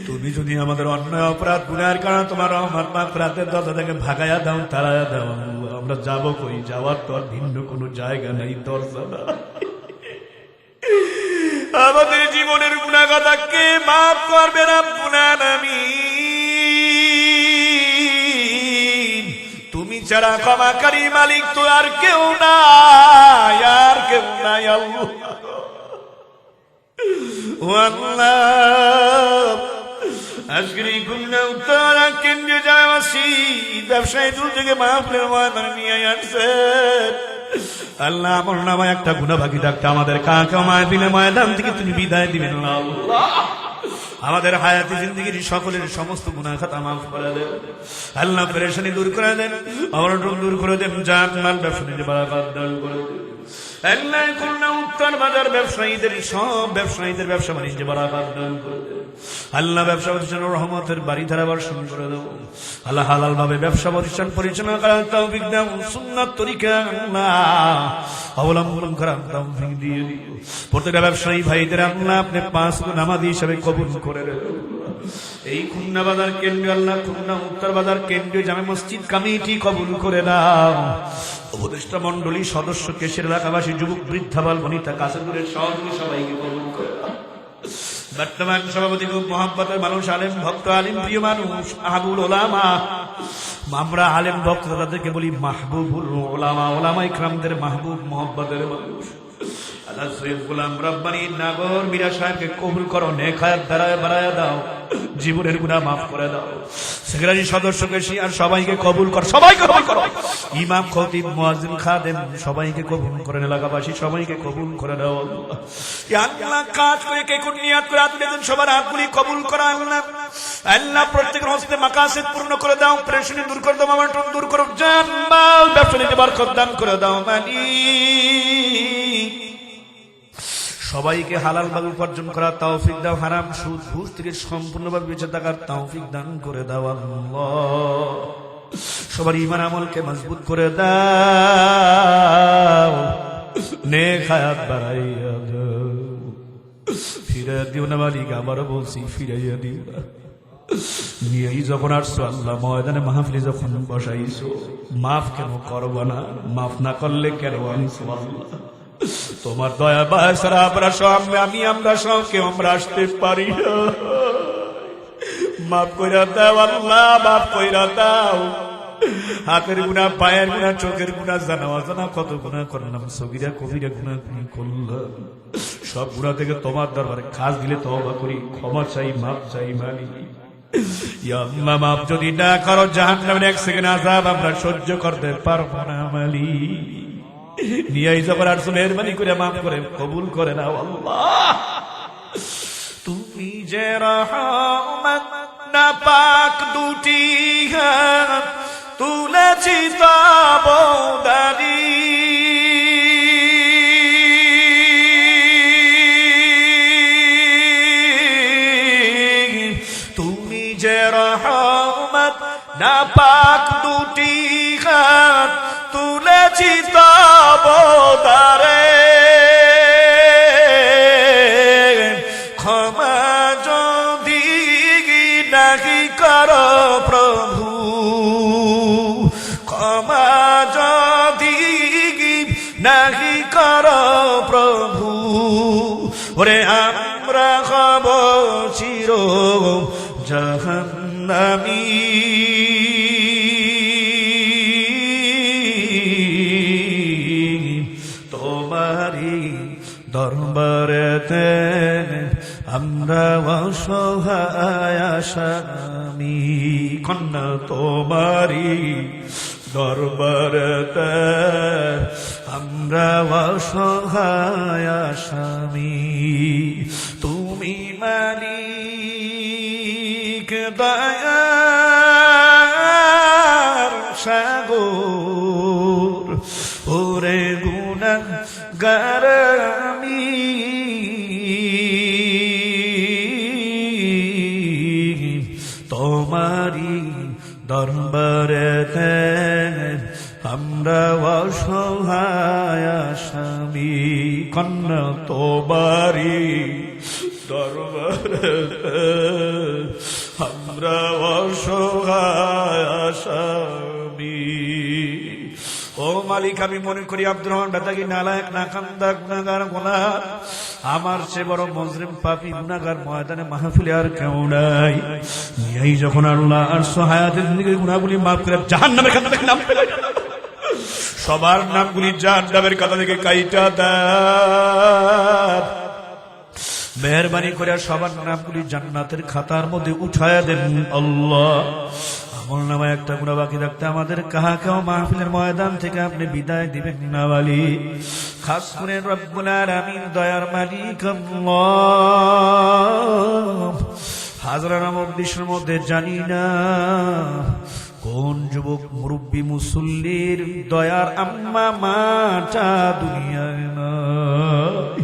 তুমি যদি আমাদের অন্যায় অপরাধ গুনার কারণে তোমার রহমত মাগফিরাতের দরজা থেকে ভাগায়া দাও, তাড়াইয়া দাও, আমরা যাবো কই? যাওয়ার তো আর ভিন্ন কোনো জায়গা নেই, দরজা না। আমাদের জীবনের গুনাহ কথা কে মাফ করবে? রব্বুল আলামিন তুমি ছাড়া ক্ষমাকারী মালিক তো আর কেউ নাই, আর কেউ নাই আল্লাহ। ও আল্লাহ, আজকের এই খুলনা উত্তর কেন্দ্রীয় জামে মসজিদ ব্যবসায়ী দূর থেকে মাহফিলের ময়দানে নিয়ে আসছেন আল্লাহ। আমার নামে একটা গুনাহ বাকি থাকতে আমাদের কাকে মাহফিলের ময়দান থেকে তুমি বিদায় দিবেন না আল্লাহ। আমাদের হায়াতি জিন্দেগির সকলের সমস্ত গুনাহ খাতা মাফ করে দেন আল্লাহ। পেরেশানি দূর করে দেন, অনটন দূর করে দেন, জান মাল ব্যবসায়ীদের বারাকাত দান করে দেন আল্লাহ। খুলনা উত্তর বাজার ব্যবসায়ীদের, সব ব্যবসায়ীদের ব্যবসা বাণিজ্যে বারাকাত দান করে দেন। আল্লাহ ব্যবসা প্রতিষ্ঠান রহমতের বাড়ি ধারা বর্ষণ করে দাও। আল্লাহ হালাল ভাবে ব্যবসা প্রতিষ্ঠান পরিচালনা করার তৌফিক দাও। সুন্নাত তরিকা আল্লাহ অবলম্বন করার তৌফিক দিয়ে দিও। প্রত্যেকটা ব্যবসায়ী ভাইদের আল্লাহ আপনি 5 নামাজি হিসেবে কবুল করে দেন। এই খুলনা বাজার কেন্দ্রীয় আল্লাহ খুলনা উত্তর বাজার কেন্দ্রীয় জামে মসজিদ কমিটি কবুল করে দাও। উপদেষ্টা মন্ডলী সদস্য কেশের এলাকাবাসী যুবক বৃদ্ধা বাল বনিতা কাশিমপুরের সহযোগী সবাইকে কবুল করে দাও। বর্তমান সভাপতি খুব মহব্বতের মানুষ, আলেম ভক্ত, আলিম প্রিয় মানুষ, আবুল ওলামা। আমরা আলেম ভক্ত তাদেরকে বলি মাহবুবুল ওলামা, ওলামা ইকরামদের মাহবুব মহব্বতের মানুষ। আল্লাহ সৈয়দ গোলাম রব্বানী নাগর মীরা সাহেবকে কবুল করো, নেক হায়াত দাঁড়ায় বাড়ায় দাও, জীবনের গুনাহ মাফ করে দাও। সেক্রেটারি সদস্যকে আর সবাইকে কবুল কর, সবাইকে কবুল করো। ইমাম খতিব মুয়াজ্জিন খাদেম সবাইকে কবুল করেন, এলাকাবাসী সবাইকে কবুল করে দাও। ইয়া আল্লাহ কাজ করে কে কোন নিয়াত করে আপনি দেন সবার হাতগুলি কবুল করা আল্লাহ। আল্লাহ প্রত্যেকের হস্তে মাকাসিদ পূর্ণ করে দাও, পেরেশানি দূর করে দাও, মামাটন দূর করো, জান মাল ব্যবসায়ীকে বরকত দান করে দাও। মালিক সবাইকে হালাল ভাবে উপার্জন করার তৌফিক দাও, হারাম সুদ ঘুষ থেকে সম্পূর্ণভাবে বেঁচে থাকার তৌফিক দান করে দাও আল্লাহ। সবার ঈমান আমলকে মজবুত করে দাও, নেক হায়াত বাড়াইয়া দাও। ফিরে দিও না মালিক, আবারও বলছি ফিরাইয়া দিও না। নিয়েই যখন আসছো আল্লাহ ময়দানে মাহফিলে যখন বসাইছো, মাফ কেন করবো না? মাফ না করলে কেন আনছো আল্লাহ? তোমার দয়া বায় সারা আমরা সব আমরা সব কেউ আমরা আসতে পারি না। মাফ কইরা দাও আল্লাহ, মাফ কইরা দাও। হাতের গুনাহ, পায়ের গুনাহ, চোখের গুনাহ, জানা অজানা কত গুনাহ করলাম, সগীরা কবিরা গুনাহ করলাম। সব গুনাহ থেকে তোমার দরবারে খাস দিলে তওবা করি, ক্ষমা চাই, মাফ চাই মালিক। ইয়া আল্লাহ মাফ যদি না করো জাহান্নামের 1 সেকেন্ড আযাব আমরা সহ্য করতে পারবো না মালিক। নিয়াই যখন আর মেহরবানি করে মাফ করে কবুল করে নাও আল্লাহ। তুমি যে রহমত না পাক দুটি হাত তুলেছি তাবদারি, তুমি যে রহমত না পাক দুটি হাত তুলেছি তাবদারে, ক্ষমা যদি নাহি করো প্রভু, ক্ষমা যদি নাহি করো প্রভু, ওরে আমরা হব চির জাহান্নামী। দরবারেতে আমরা অসহায় আসামি, কন্যা তোমারি দরবারেতে আমরা অসহায় আসামি। তুমি মালিক দয়ার সাগর, ওরে গুনাহগার আমি, তোমারি দরবারেতে আমরা অসহায় আসামি, কন্যা তোমারি দরবারেতে আমরা অসহায় আসামি। ও মালিক, আমি মনে করি আব্দুর রহমান বেতাগী নালায়েক নাকান্দা গুনাহগার গোলাম, আমার চেয়ে বড় মুজরিম পাপী গুনাহগার ময়দানে মাহফিলে আর কেউ নাই। এই যখন আল্লাহ আর হায়াতের জিন্দেগীর গুনাহগুলি মাফ করে জাহান্নামের খাতা থেকে নাম ফেলে, সবার নামগুলি জাহান্নামের খাতা থেকে কাইটা দেন। মেহরবানি করে সবার নামগুলি জান্নাতের খাতার মধ্যে উঠায়া দেন আল্লাহ। আমল নামায় একটা গুনাহ বাকি রাখতে আমাদের কাহাকেও মাহফিলের ময়দান থেকে আপনি বিদায় দিবেন না মালিক। খাস করে রব্বুল আলামিন দয়ার মালিক আল্লাহ, হাজরা নামক দেশের মধ্যে জানি না কোন যুবক মুরব্বী মুসল্লির দয়ার আম্মা মাটা দুনিয়ায় নাই।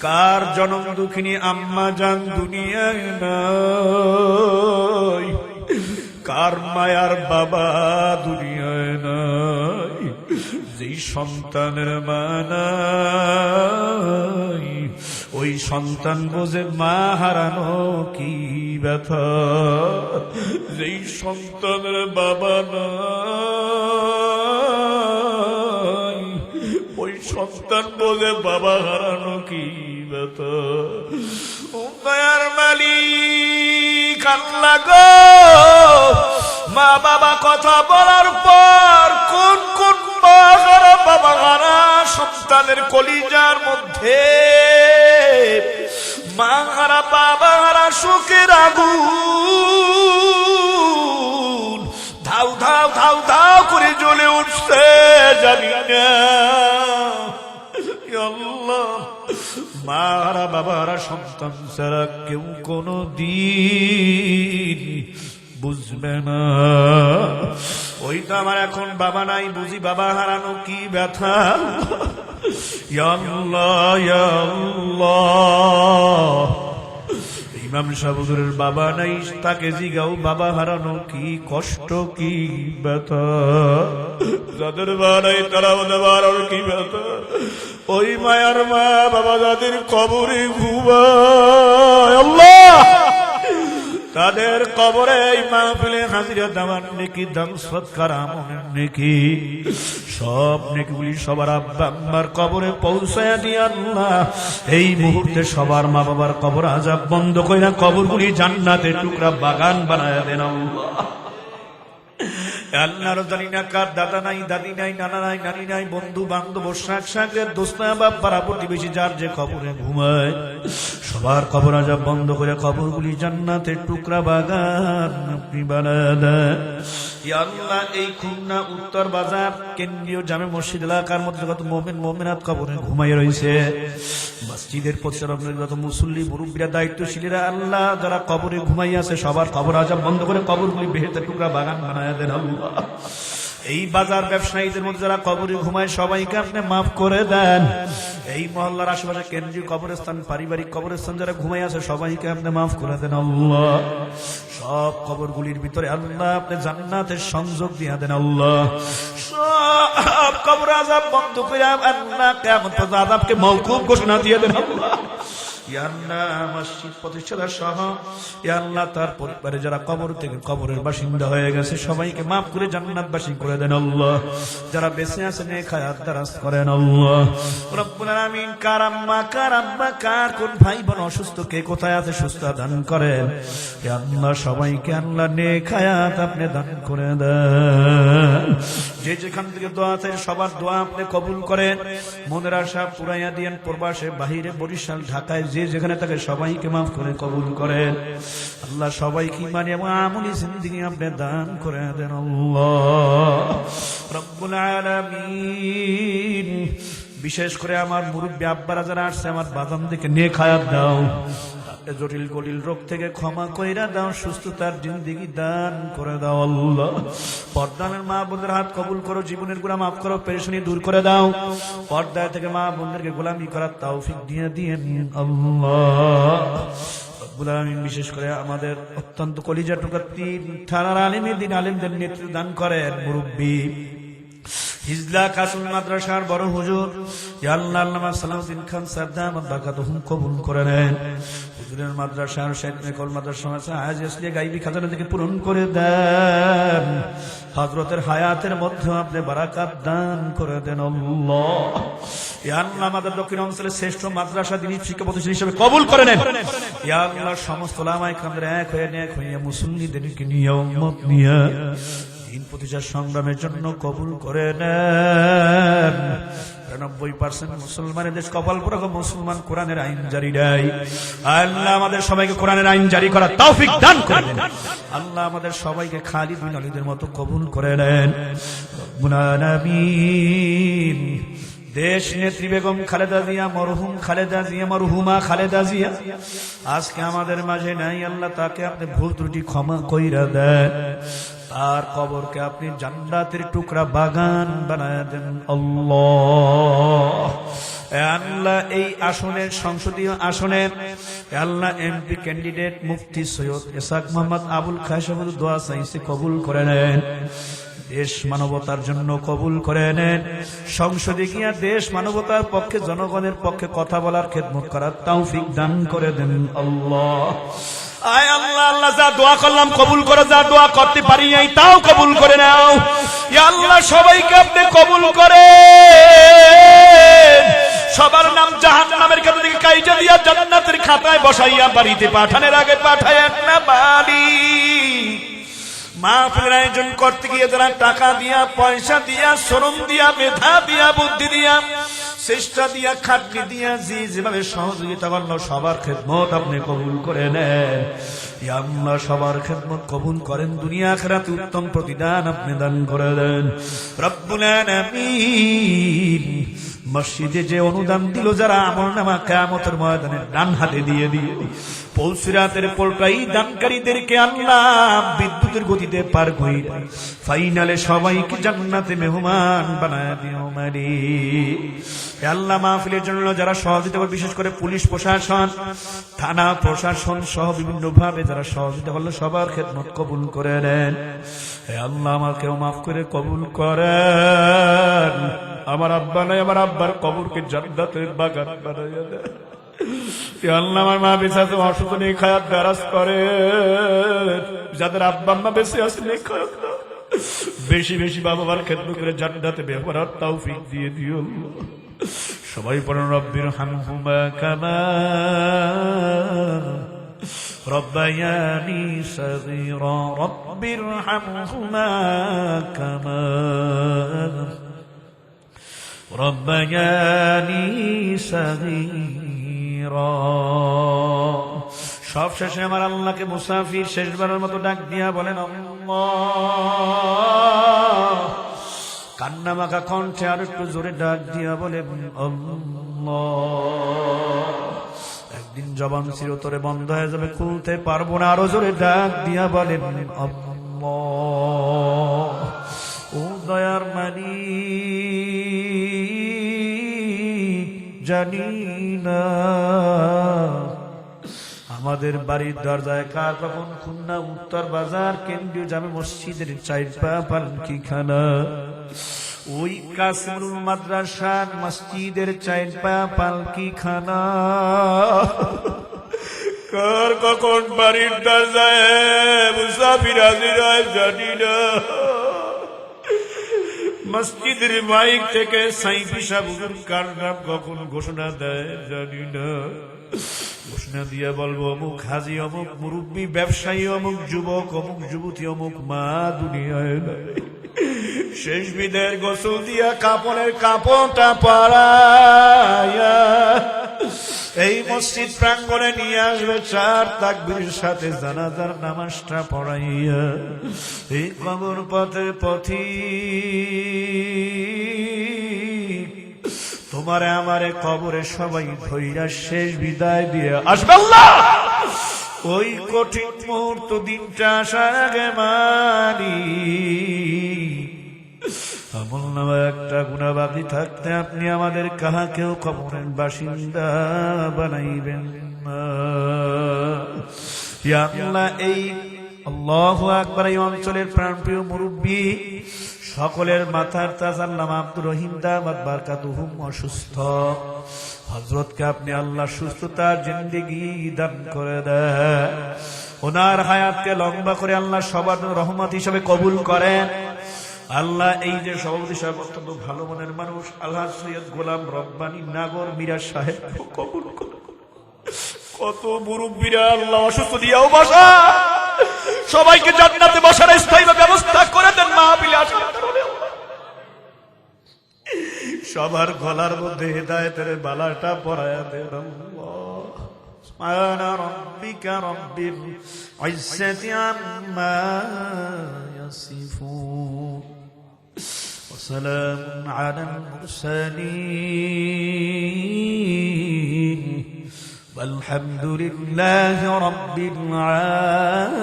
কার জনম দুঃখিনী আম্মা জান দুনিয়ায় নাই, কার মায়ার বাবা দুনিয়ায় নাই, যেই সন্তানের মা নাই ওই সন্তান বোঝে মা হারানো কি ব্যথা, যেই সন্তানের বাবা নাই ওই সন্তান বোঝে বাবা হারানো কি ব্যথা। দয়ার মালিক আল্লাহ গো, মা বাবা কথা বলার পর কোন কোন মা হারা বাবা হারা সন্তানের কলিজার মধ্যে মা হারা বাবা হারা সুখের আগুন ধাউ ধাউ ধাউ ধাউ করে জ্বলে উঠছে জানি না। আল্লাহ, মা হারা বাবা হারা সন্তান ছাড়া কেউ কোনো দিন বুঝবে না। ওই তো আমার এখন বাবা নাই, বুঝি বাবা হারানো কি ব্যথা। ইয়া আল্লাহ, ইয়া আল্লাহ, ইমাম সাহেব হুজুরের বাবা নাই, তাকে জিগাও বাবা হারানো কি কষ্ট কি ব্যথা। যাদের মা নাই তারা ওদের কি ব্যথা। ওই মায়ার মা বাবা যাদের কবরে ঘুমায় আল্লাহ, তাদের কবরে মাহফিলে হাজিরা দেওয়ার নেকি, দান সৎকার আমলের নেকি, সব নেকিগুলি সবার আব্বা আম্মার কবরে পৌঁছায়া দিয়ে আল্লাহ এই মুহূর্তে সবার মা বাবার কবর আযাব বন্ধ কইরা কবরগুলি জান্নাতের টুকরা বাগান বানায়া দেন আল্লাহ। আল্লাহর জানি না কার দাদা নাই, দাদি নাই, নানা নাই, নানি নাই, বন্ধু বান্ধব শাক শাকের দোস্তা বাপ পাড়া প্রতিবেশী যার যে কবরে ঘুমায় সবার কবর আযাব বন্ধ করে কবরগুলি জান্নাতের টুকরা বাগান আপনি বানায় দেন। ইয়া আল্লাহ, এই খুলনা উত্তর বাজার কেন্দ্রীয় জামে মসজিদ এলাকার মধ্যে কত মুমিন মুমিনাত কবরে ঘুমাইয়া রয়েছে, মসজিদের পরিচালকের যত মুসল্লি মুরব্বীরা দায়িত্বশীলেরা আল্লাহ যারা কবরে ঘুমাইয়া আছে সবার কবর আযাব বন্ধ করে কবরগুলি বেহেশতের টুকরা বাগান বানায় দেন আল্লাহ। এই বাজার ব্যবসায়ীদের মধ্যে যারা কবরে ঘুমায় সবাইকে আপনি মাফ করে দেন। এই মহল্লার আশেপাশে কেন্দ্রীয় কবরস্থান, পারিবারিক কবরস্থান যারা ঘুমাই আছে সবাইকে আপনি মাফ করে দেন আল্লাহ। সব কবরগুলির ভিতরে আল্লাহ আপনি জান্নাতের সংযোগ দিয়ে দেন আল্লাহ। সব কবর আযাব বন্ধ করে আল্লাহ কিয়ামত পর্যন্ত আযাবকে মওকুফ ঘোষণা দিয়ে দেন আল্লাহ। ইয়া আল্লাহ, মসজিদ প্রতিষ্ঠাতা সহ ইয়া আল্লাহ তার পরিবারে যারা কবর থেকে কবরের বাসিন্দা হয়ে গেছে সবাইকে মাফ করে জান্নাতবাসী করে দেন আল্লাহ। যারা বেঁচে আছে নেক হায়াত দারাজ করেন আল্লাহ রব্বুল আলামিন। কার আম্মা কার আব্বা কার কোন ভাই বোন অসুস্থ, কে কোথায় আছে সুস্থ দান করেন ইয়া আল্লাহ। সবাইকে আল্লাহ নেক হায়াত আপনি দান করে দেন। যে যেখান থেকে দোয়া চাই সবার দোয়া আপনি কবুল করেন, মনের আশা পুরাইয়া দিয়েন। প্রবাসে বাহিরে বরিশাল ঢাকায় যে যেখানে থাকে সবাইকে মাফ করে কবুল করেন আল্লাহ। সবাইকে ঈমান এবং আমলি জিন্দেগি আপনি দান করে দেন আল্লাহ রব্বুল আলামিন। বিশেষ করে আমার মুরব্বী আব্বারা যারা আসছে আমার বাদাম দিকে নেক হায়াত দাও, জটিল গলিল রোগ থেকে ক্ষমা কইরা দাও, সুস্থতার জিন্দেগি দান করে দাও আল্লাহ। পর্দানের মা বোনদের হাত কবুল করো, জীবনের গুনাহ মাফ করো, পেরেশানি দূর করে দাও। পর্দায় থেকে মা বোনদেরকে গোলামি করার তৌফিক দিয়ে দিয়েন আল্লাহ রব্বুল আলামিন। বিশেষ করে আমাদের অত্যন্ত কলিজা টুকরা তিন থানার আলেমের দিন আলেমদের নেতৃত্ব দান করেন মুরব্বী হিজলা কাসুল মাদ্রাসার বড় হুজুর ইয়া আল্লাহ আল্লামা সালাউদ্দিন খান সাহেব দামাত বারাকাতুহুম কবুল করে নেন। হুজুরের মাদ্রাসার শেখ মেকল মাদ্রাসা আছে আজ আসলে গায়বী খাজানা থেকে পূরণ করে দেন। হযরতের হায়াতের মধ্যে আপনি বারাকাত দান করে দেন আল্লাহ। ইয়া আল্লাহ, আমাদের দক্ষিণ অঞ্চলের শ্রেষ্ঠ মাদ্রাসা দ্বীনী শিক্ষা প্রতিষ্ঠান হিসেবে কবুল করে নেন। ইয়া আল্লাহ, সমস্ত উলামায়ে কেরামদের এক হয়ে মুসল্লিদেরকে নিয়ে উম্মত নিয়ে দিন প্রতিষ্ঠার সংগ্রামের জন্য কবুল করে নেন। 90% মুসলমানের দেশ, কপাল পোড়া মুসলমান কোরআনের আইন জারি দেয়। আল্লাহ আমাদের সবাইকে কোরআনের আইন জারি করার তৌফিক দান করেন আল্লাহ। আমাদের সবাইকে খালিদ বিন ওয়ালিদের মতো কবুল করে নেন রব্বুল আলামিন। দেশ নেত্রী বেগম খালেদা জিয়া, মরহুম খালেদা জিয়া, মরহুমা খালেদা জিয়া আজকে আমাদের মাঝে নাই আল্লাহ, তাকে আপনি ভুল ত্রুটি ক্ষমা কইরা দেন। তার কবরকে আপনি জান্নাতের টুকরা বাগান বানায় দেন আল্লাহ। আল্লাহ এই আসনের সংসদীয় আসনের আল্লাহ এমপি ক্যান্ডিডেট মুফতি সৈয়দ ইসহাক মোহাম্মদ আবুল খায়ের দোয়া চাইছে কবুল করে নেন, দেশ মানবতার জন্য কবুল করে নেন। সংসদে গিয়া দেশ মানবতার পক্ষে জনগণের পক্ষে কথা বলার খেদমত করার তৌফিক দান করে দেন আল্লাহ। আয় আল্লাহ, আল্লাহ যা দোয়া করলাম কবুল করে, যা দোয়া করতে পারি নাই তাও কবুল করে নাও। ইয়া আল্লাহ সবাইকে আপনি কবুল করে, সবার নাম জাহান্নামের খাতা থেকে কাইটা দিয়া জান্নাতের খাতায় বসাইয়া বাড়িতে পাঠানোর আগে পাঠায়েন না বাড়ি। মাহফিলের আয়োজন করতে গিয়ে যারা টাকা দিয়া, পয়সা দিয়া, শ্রম দিয়া, মেধা দিয়া, বুদ্ধি দিয়া, চেষ্টা দিয়া, খাটনি দিয়া যেভাবে সহযোগিতা করলো সবার খেদমত আপনি কবুল করে নেন। ইয়া আল্লাহ সবার খেদমত কবুল করেন, দুনিয়া আখিরাতে উত্তম প্রতিদান আপনি দান করে দেন রব্বুল আলামিন। মসজিদে যে অনুদান দিল যারা আমলনামা কিয়ামতের ময়দানে ডান হাতে দিয়ে দিও। পৌঁছরাতের পোলটাই দানকারীদেরকে আল্লাহ বিদ্যুতের গতিতে পার কইরা ফাইনালে সবাইকে জান্নাতে মেহমান বানায় দিও মালিক। হে আল্লাহ মাহফিলের জন্য যারা সহযোগিতা করে, বিশেষ করে পুলিশ প্রশাসন, থানা প্রশাসন সহ বিভিন্ন ভাবে যারা সহযোগিতা করলো সবার খেদমত কবুল করে নেন। হে আল্লাহ আমাকেও মাফ করে কবুল করেন। আমার আব্বা নাই, আমার আব্বার কবরকে জান্নাতের বাগান বানাইয়া দেন। ইয়া আল্লাহ আমার মা বেঁচে আছে, অসুস্থ নেই, খায়াত দারাজ করে। যাদের আব্বা আম্মা বেঁচে আছে নেই খায়াত দাও। বেশি বেশি বাবা মার খেদমত করে জান্নাতে ব্যবহার তৌফিক দিয়ে দিও। সবাই পড়েন রব্বির হামহুমা কামা রব্বায়ানি সগীরা, রব্বির হামহুমা কামা রব্বায়ানি সগীরা। সব শেষে আমার আল্লাহকে মুসাফির শেষবারের মতো ডাক দিয়া বলেন আল্লাহ। কান্না মাখা কণ্ঠে আর একটু জোরে ডাক দিয়া বলেন আল্লাহ। একদিন জবান চিরতরে বন্ধ হয়ে যাবে, খুলতে পারবো না, আরো জোরে ডাক দিয়া বলেন আল্লাহ। ও দয়ার মালিক, জানি না আমাদের বাড়ির দরজায় কার কখন খুলনা উত্তর বাজার কেন্দ্রীয় জামে মসজিদের চাইপা পালকি খানা, ওই কাসিমুল মাদ্রাসার মসজিদের চাইপা পালকি খানা, কার কখন বাড়ির দরজায় মুসাফির হাজির হয় জানি না। মসজিদের মাইক থেকে সাইফি সাহেব হুজুর কার নাম কখন ঘোষণা দেয় জানি না। ঘোষণা দিয়ে বলবো অমুক হাজি, অমুক মুরব্বী, ব্যবসায়ী, অমুক যুবক, অমুক যুবতী, অমুক মা দুনিয়ায় নাই। শেষ বিদায়ের গোসল দিয়া কাপড়ের কাপড়টা পরাইয়া এই মসজিদ প্রাঙ্গণে নিয়ে আসবে, 4 তাকবীরের সাথে জানাজার নামাজটা পড়াইয়া এই কবর পথে পথিক তোমারে আমারে কবরে সবাই ধইরা শেষ বিদায় দিয়ে আসবে আল্লাহ। ওই কঠিন মুহূর্ত দিনটা আসার আগে মানি আমল নামা একটা গুনাহ বাকি থাকতে আপনি আমাদের কাহাকেও কবরের বাসিন্দা বানাইবেন না। ইয়া আল্লাহ, এই আল্লাহু আকবার, এই অঞ্চলের প্রাণপ্রিয় মুরব্বী সকলের মাথার তাজ আল্লামা আব্দুর রহিম দামাত বারকাতুহুম অসুস্থ, হযরতকে আপনি আল্লাহ সুস্থতার জিন্দেগি দান করে দেন। ওনার হায়াতকে লম্বা করে আল্লাহ সবার রহমত হিসেবে কবুল করেন। আল্লাহ এই যে সভাপতি সাহেব অত্যন্ত ভালো মনের মানুষ, আল্লাহ সৈয়দ গোলাম রব্বানী নাগর মিরা সাহেব কবুল করেন। কত মুরব্বীরা আল্লাহ অসুস্থ দিয়াও বসা, সবাইকে জান্নাতে বসার স্থায়ী ব্যবস্থা করে দেন। মাহফিলে আসেন, সবার গলার মধ্যে হিদায়াতের বালাটা পরায়া দেন আল্লাহ। সুবহানা রাব্বিকা রাব্বিল ইজ্জাতি আম্মা ইয়াসিফুন ওয়া সালামুন আলাল মুরসালিন والحمد لله رب العالمين।